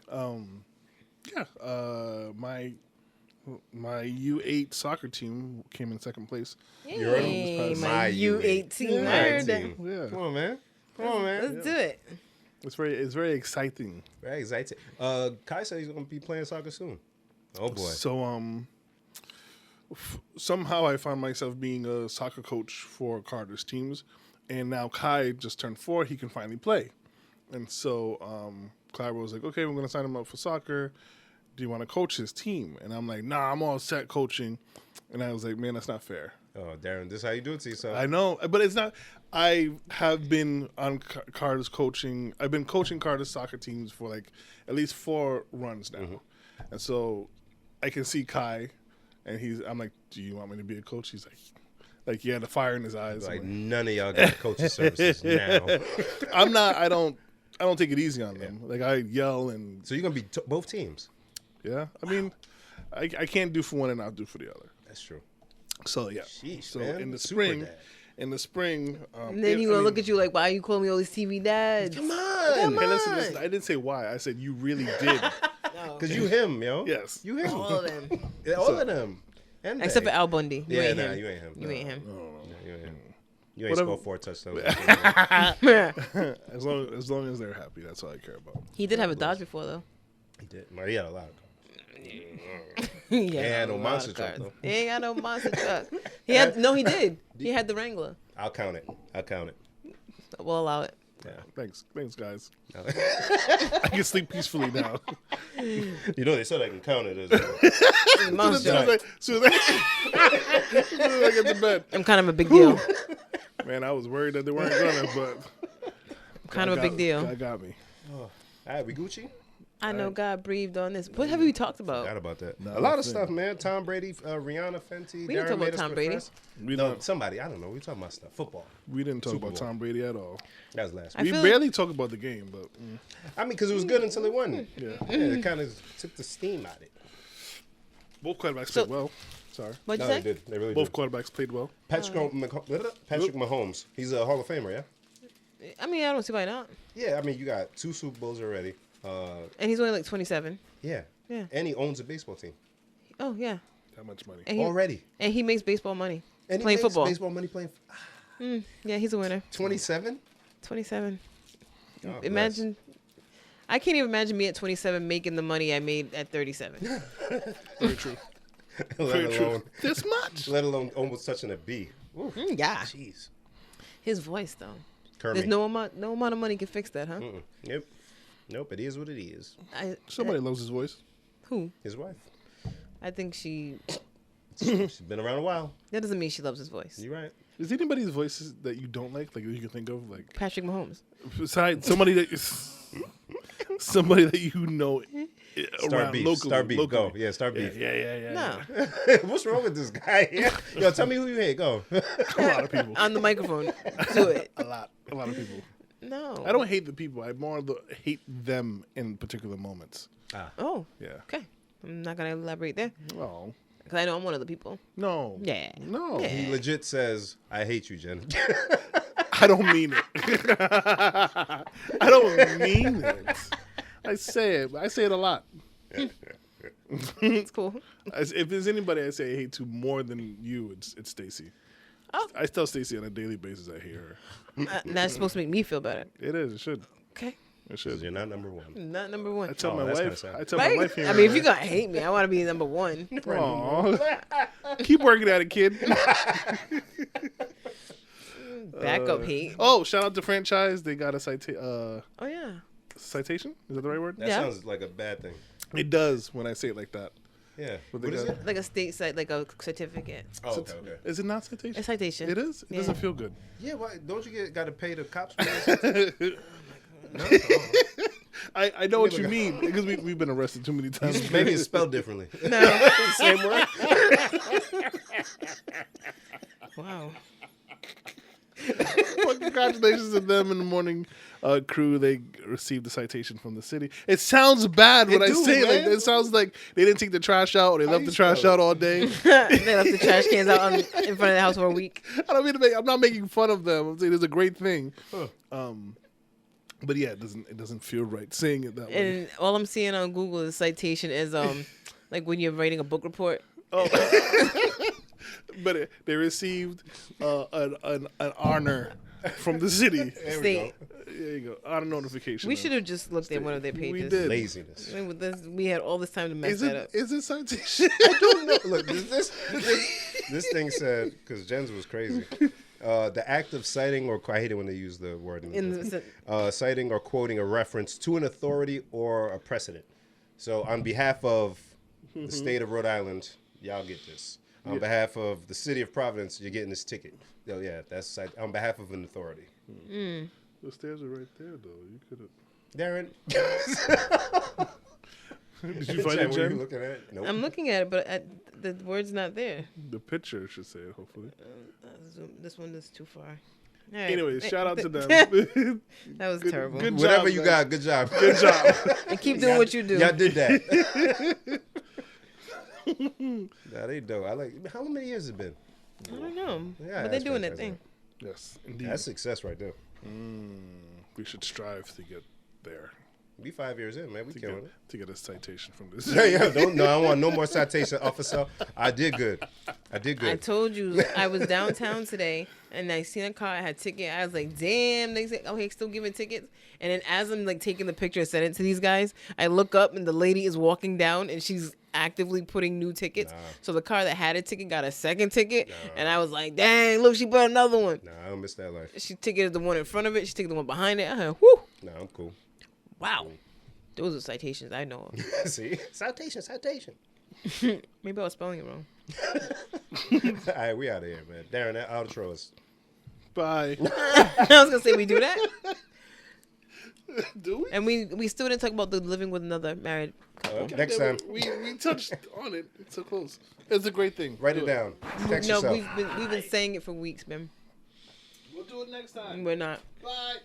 A: My U8 soccer team came in second place.
B: You heard him?
C: Yay,
B: My
C: my
B: U8.
C: U18
A: Yeah.
C: nerd.
B: team.
A: Yeah.
B: Come on, man. Come on, man.
C: Let's do it.
A: It's very exciting.
B: Very excited. Kai said he's gonna be playing soccer soon. Oh boy.
A: So somehow I found myself being a soccer coach for Carter's teams, and now Kai just turned 4. He can finally play, and so Clyde was like, "Okay, we're gonna sign him up for soccer. Do you want to coach his team?" And I'm like, "Nah, I'm all set coaching." And I was like, "Man, that's not fair."
B: Oh, Darren, this is how you do it to yourself.
A: I know, but it's not. I have been on Carter's coaching. I've been coaching Carter's soccer teams for like at least 4 runs now, and so I can see Kai, and I'm like, "Do you want me to be a coach?" He's like he had the fire in his eyes.
B: Like
A: I'm
B: none of y'all got coaching services now.
A: I'm not. I don't take it easy on them. Like I yell and
B: So you're gonna be both teams.
A: yeah. I mean, I can't do for one and not do for the other.
B: That's true.
A: So yeah.
B: Sheesh,
A: So
B: man.
A: in the
B: Super
A: spring,
B: dad.
C: And then you gonna look at you like, why you calling me all these TV dads?
B: Come on.
A: Hey, listen. I didn't say why. I said you really did.
B: Cause you him, yo.
A: Yes.
B: You him.
C: All of them.
B: Yeah, all of them. And
C: Except
B: they.
C: for Al Bundy. You
B: Yeah,
C: ain't
B: nah,
C: him.
B: you ain't him.
C: You ain't him.
B: No, you ain't him. You ain't
A: Whatever.
B: scored 4 touchdowns.
A: As long as they're happy, that's all I care about.
C: He did have a Dodge before though.
B: He did. Well, he had a lot of cards.
C: He
B: had no
C: a lot
B: monster
C: of
B: truck,
C: cards.
B: though.
C: He ain't got no monster truck. He had he did. He had the Wrangler.
B: I'll count it.
C: We'll allow it.
B: Yeah.
A: Thanks, guys. I can sleep peacefully now.
B: You know, they said I can count it as
C: It's a monster truck.
A: As soon as I get to bed,
C: I'm kind of a big deal.
A: man, I was worried that they weren't gonna, but
C: Kind of a big deal.
A: That got me.
B: All right, we Gucci.
C: I know God breathed on this. What have we talked about?
B: Forgot about that.
A: No,
B: a lot of
A: nothing.
B: stuff, man. Tom Brady, Rihanna, Fenty.
C: We didn't
B: Darren
C: talk about
B: made us
C: Tom Brady.
B: profess.
A: We
B: No,
A: don't.
B: somebody. I don't know. We talking about stuff. Football.
A: We didn't talk
B: Super
A: about
B: Bowl.
A: Tom Brady at all.
B: That was last
C: I
B: week.
A: We
C: feel
A: barely talk about the game, but
B: I mean, because it was good until it wasn't.
A: yeah.
B: Yeah, it kind of took the steam out of it.
A: Both quarterbacks
C: So-
A: played well. Sorry.
C: What'd you
B: No,
C: say?
B: they did. They really
A: Both
B: did.
A: quarterbacks played well.
B: Patrick Mahomes. He's a Hall of Famer, yeah?
C: I mean, I don't see why not.
B: Yeah, I mean, you got 2 Super Bowls already.
C: And he's only like 27.
B: Yeah.
C: Yeah.
B: And he owns a baseball team.
C: Oh yeah.
A: That much money.
C: And he,
B: Already.
C: and he makes baseball money
B: And he
C: playing
B: makes
C: football.
B: baseball money playing.
C: Yeah, he's a winner.
B: 27?
C: 27.
B: God bless.
C: Imagine. I can't even imagine me at 27 making the money I made at 37.
A: Very true.
B: let
A: Very true.
B: alone,
A: This much.
B: let alone almost touching a B. Ooh,
C: Yeah.
B: jeez.
C: His voice though.
B: Kermit.
C: There's no amount of money can fix that, huh?
B: Nope. Nope, it is what it is.
A: Somebody loves his voice.
C: Who?
B: His wife.
C: I think she.
B: She's been around a while.
C: That doesn't mean she loves his voice.
B: You're right.
A: Is anybody's voices that you don't like that you can think of? Like,
C: Patrick Mahomes.
A: besides somebody that somebody that you know
B: Start
A: around
B: beef.
A: locally.
B: Start beef.
A: locally.
B: Go. Yeah, start beef.
A: Yeah.
C: No,
B: What's wrong with this guy? Yo, tell me who you hate. Go.
A: A lot of people.
C: on the microphone. Do it.
A: A lot of people.
C: No.
A: I don't hate the people. I more hate them in particular moments.
C: Oh.
A: Yeah.
C: Okay. I'm not gonna elaborate there
A: Oh
C: because I know I'm one of the people.
A: no.
C: Yeah.
A: No.
C: Yeah.
B: He legit says, "I hate you, Jen."
A: I don't mean it. I don't mean it. I say it. I say it a lot.
C: It's cool.
A: If there's anybody I say I hate to more than you, it's Stacy.
C: Oh.
A: I tell Stacy on a daily basis I hate her.
C: That's supposed to make me feel better.
A: It is. It should.
C: Okay.
A: It
B: Because
A: should.
B: you're not number one.
C: Not number one.
A: I tell
B: Oh,
A: my
B: that's kinda
A: wife.
B: sad.
A: I tell my
C: Right?
A: wife here.
C: I mean, if you're gonna hate me, I want to be number one.
A: Aw. Keep working at it, kid.
C: Backup hate.
A: Oh, shout out to franchise. They got a
C: Oh yeah.
A: citation. Is that the right word?
B: That
C: Yeah.
B: sounds like a bad thing.
A: It does when I say it like that.
B: Yeah.
A: What they
B: What is
A: got?
B: it?
C: Like a state site, like a certificate.
B: Oh, okay, okay.
A: Is it not citation?
C: A citation.
A: It is. It doesn't
C: Yeah.
A: feel good.
B: Yeah, why don't you got to pay the cops for this? No?
A: I know what you mean because we've been arrested too many times.
B: Maybe it's spelled differently.
C: No.
B: Same word.
C: Wow.
A: Well, congratulations to them in the morning crew. They received the citation from the city. It sounds bad when
B: It
A: I
B: do,
A: say it. Like,
B: man.
A: it sounds like they didn't take the trash out or they left
B: you
A: the trash
B: spell it?
A: out all day.
C: They left the trash cans out in front of the house for a week.
A: I don't mean to make. I'm not making fun of them. I'm saying it's a great thing. But yeah, it doesn't feel right saying it that way.
C: And all I'm seeing on Google is citation is like when you're writing a book report.
A: But they received an honor from the city.
C: State.
A: There you go. Honor notification.
C: We should have just looked at one of their
A: We
C: pages.
A: did.
B: Laziness.
C: We had all this time to mess
A: Is
C: that
A: it
C: up.
A: is it citation?
B: I don't know. Look, this thing said, because Jen's was crazy. The act of citing or I hate it when they use the word citing or quoting a reference to an authority or a precedent. So on behalf of the state of Rhode Island, y'all get this. On behalf of the city of Providence, you're getting this ticket. Oh yeah, that's on behalf of an authority.
A: The stairs are right there, though. You could have.
B: Darren,
A: Did you find
B: Jen,
A: it,
B: what are you
A: Jen?
B: looking at? Nope.
C: I'm looking at it, but the word's not there.
A: The picture should say it. Hopefully.
C: This one is too far. All right.
A: Anyway, shout out to them.
C: That was terrible.
A: good
B: Whatever
A: job,
B: you
A: guys.
B: got, good job.
A: Good job.
C: And keep doing what you do.
B: Y'all did that. Nah, they dope. I like. How many years has it been?
C: I don't know.
B: Yeah,
C: but they're
B: that's
C: doing that
B: fantastic.
C: thing.
A: Yes, indeed.
B: That's success right there.
A: We should strive to get there.
B: We 5 years in, man. We killing it.
A: To get a citation from this.
B: Yeah, don't. No, I want no more citation, officer. I did good. I did
C: I
B: good.
C: told you I was downtown today and I seen a car. I had ticket. I was like, damn. They said, okay, still giving tickets. And then as I'm like taking the picture and sending it to these guys, I look up and the lady is walking down and she's actively putting new tickets. So the car that had a ticket got a second ticket. And I was like, dang, look, she put another one.
B: Nah, I don't miss that life.
C: She ticketed the one in front of it. She ticketed the one behind it. I heard, whoo,
B: Nah, I'm cool.
C: wow. Those are citations I know of.
B: See, citation.
C: Maybe I was spelling it wrong.
B: All right, we out of here, man. Darren, that outro us.
A: Bye.
C: I was going to say we do that.
A: Do we?
C: And we still didn't talk about the living with another married.
B: Next time.
A: We touched on it. It's so close. It's a great thing.
B: Write
A: Do
B: it down. Text
C: No,
B: yourself.
C: we've been saying it for weeks, man.
A: We'll do it next time.
C: We're not.
A: Bye.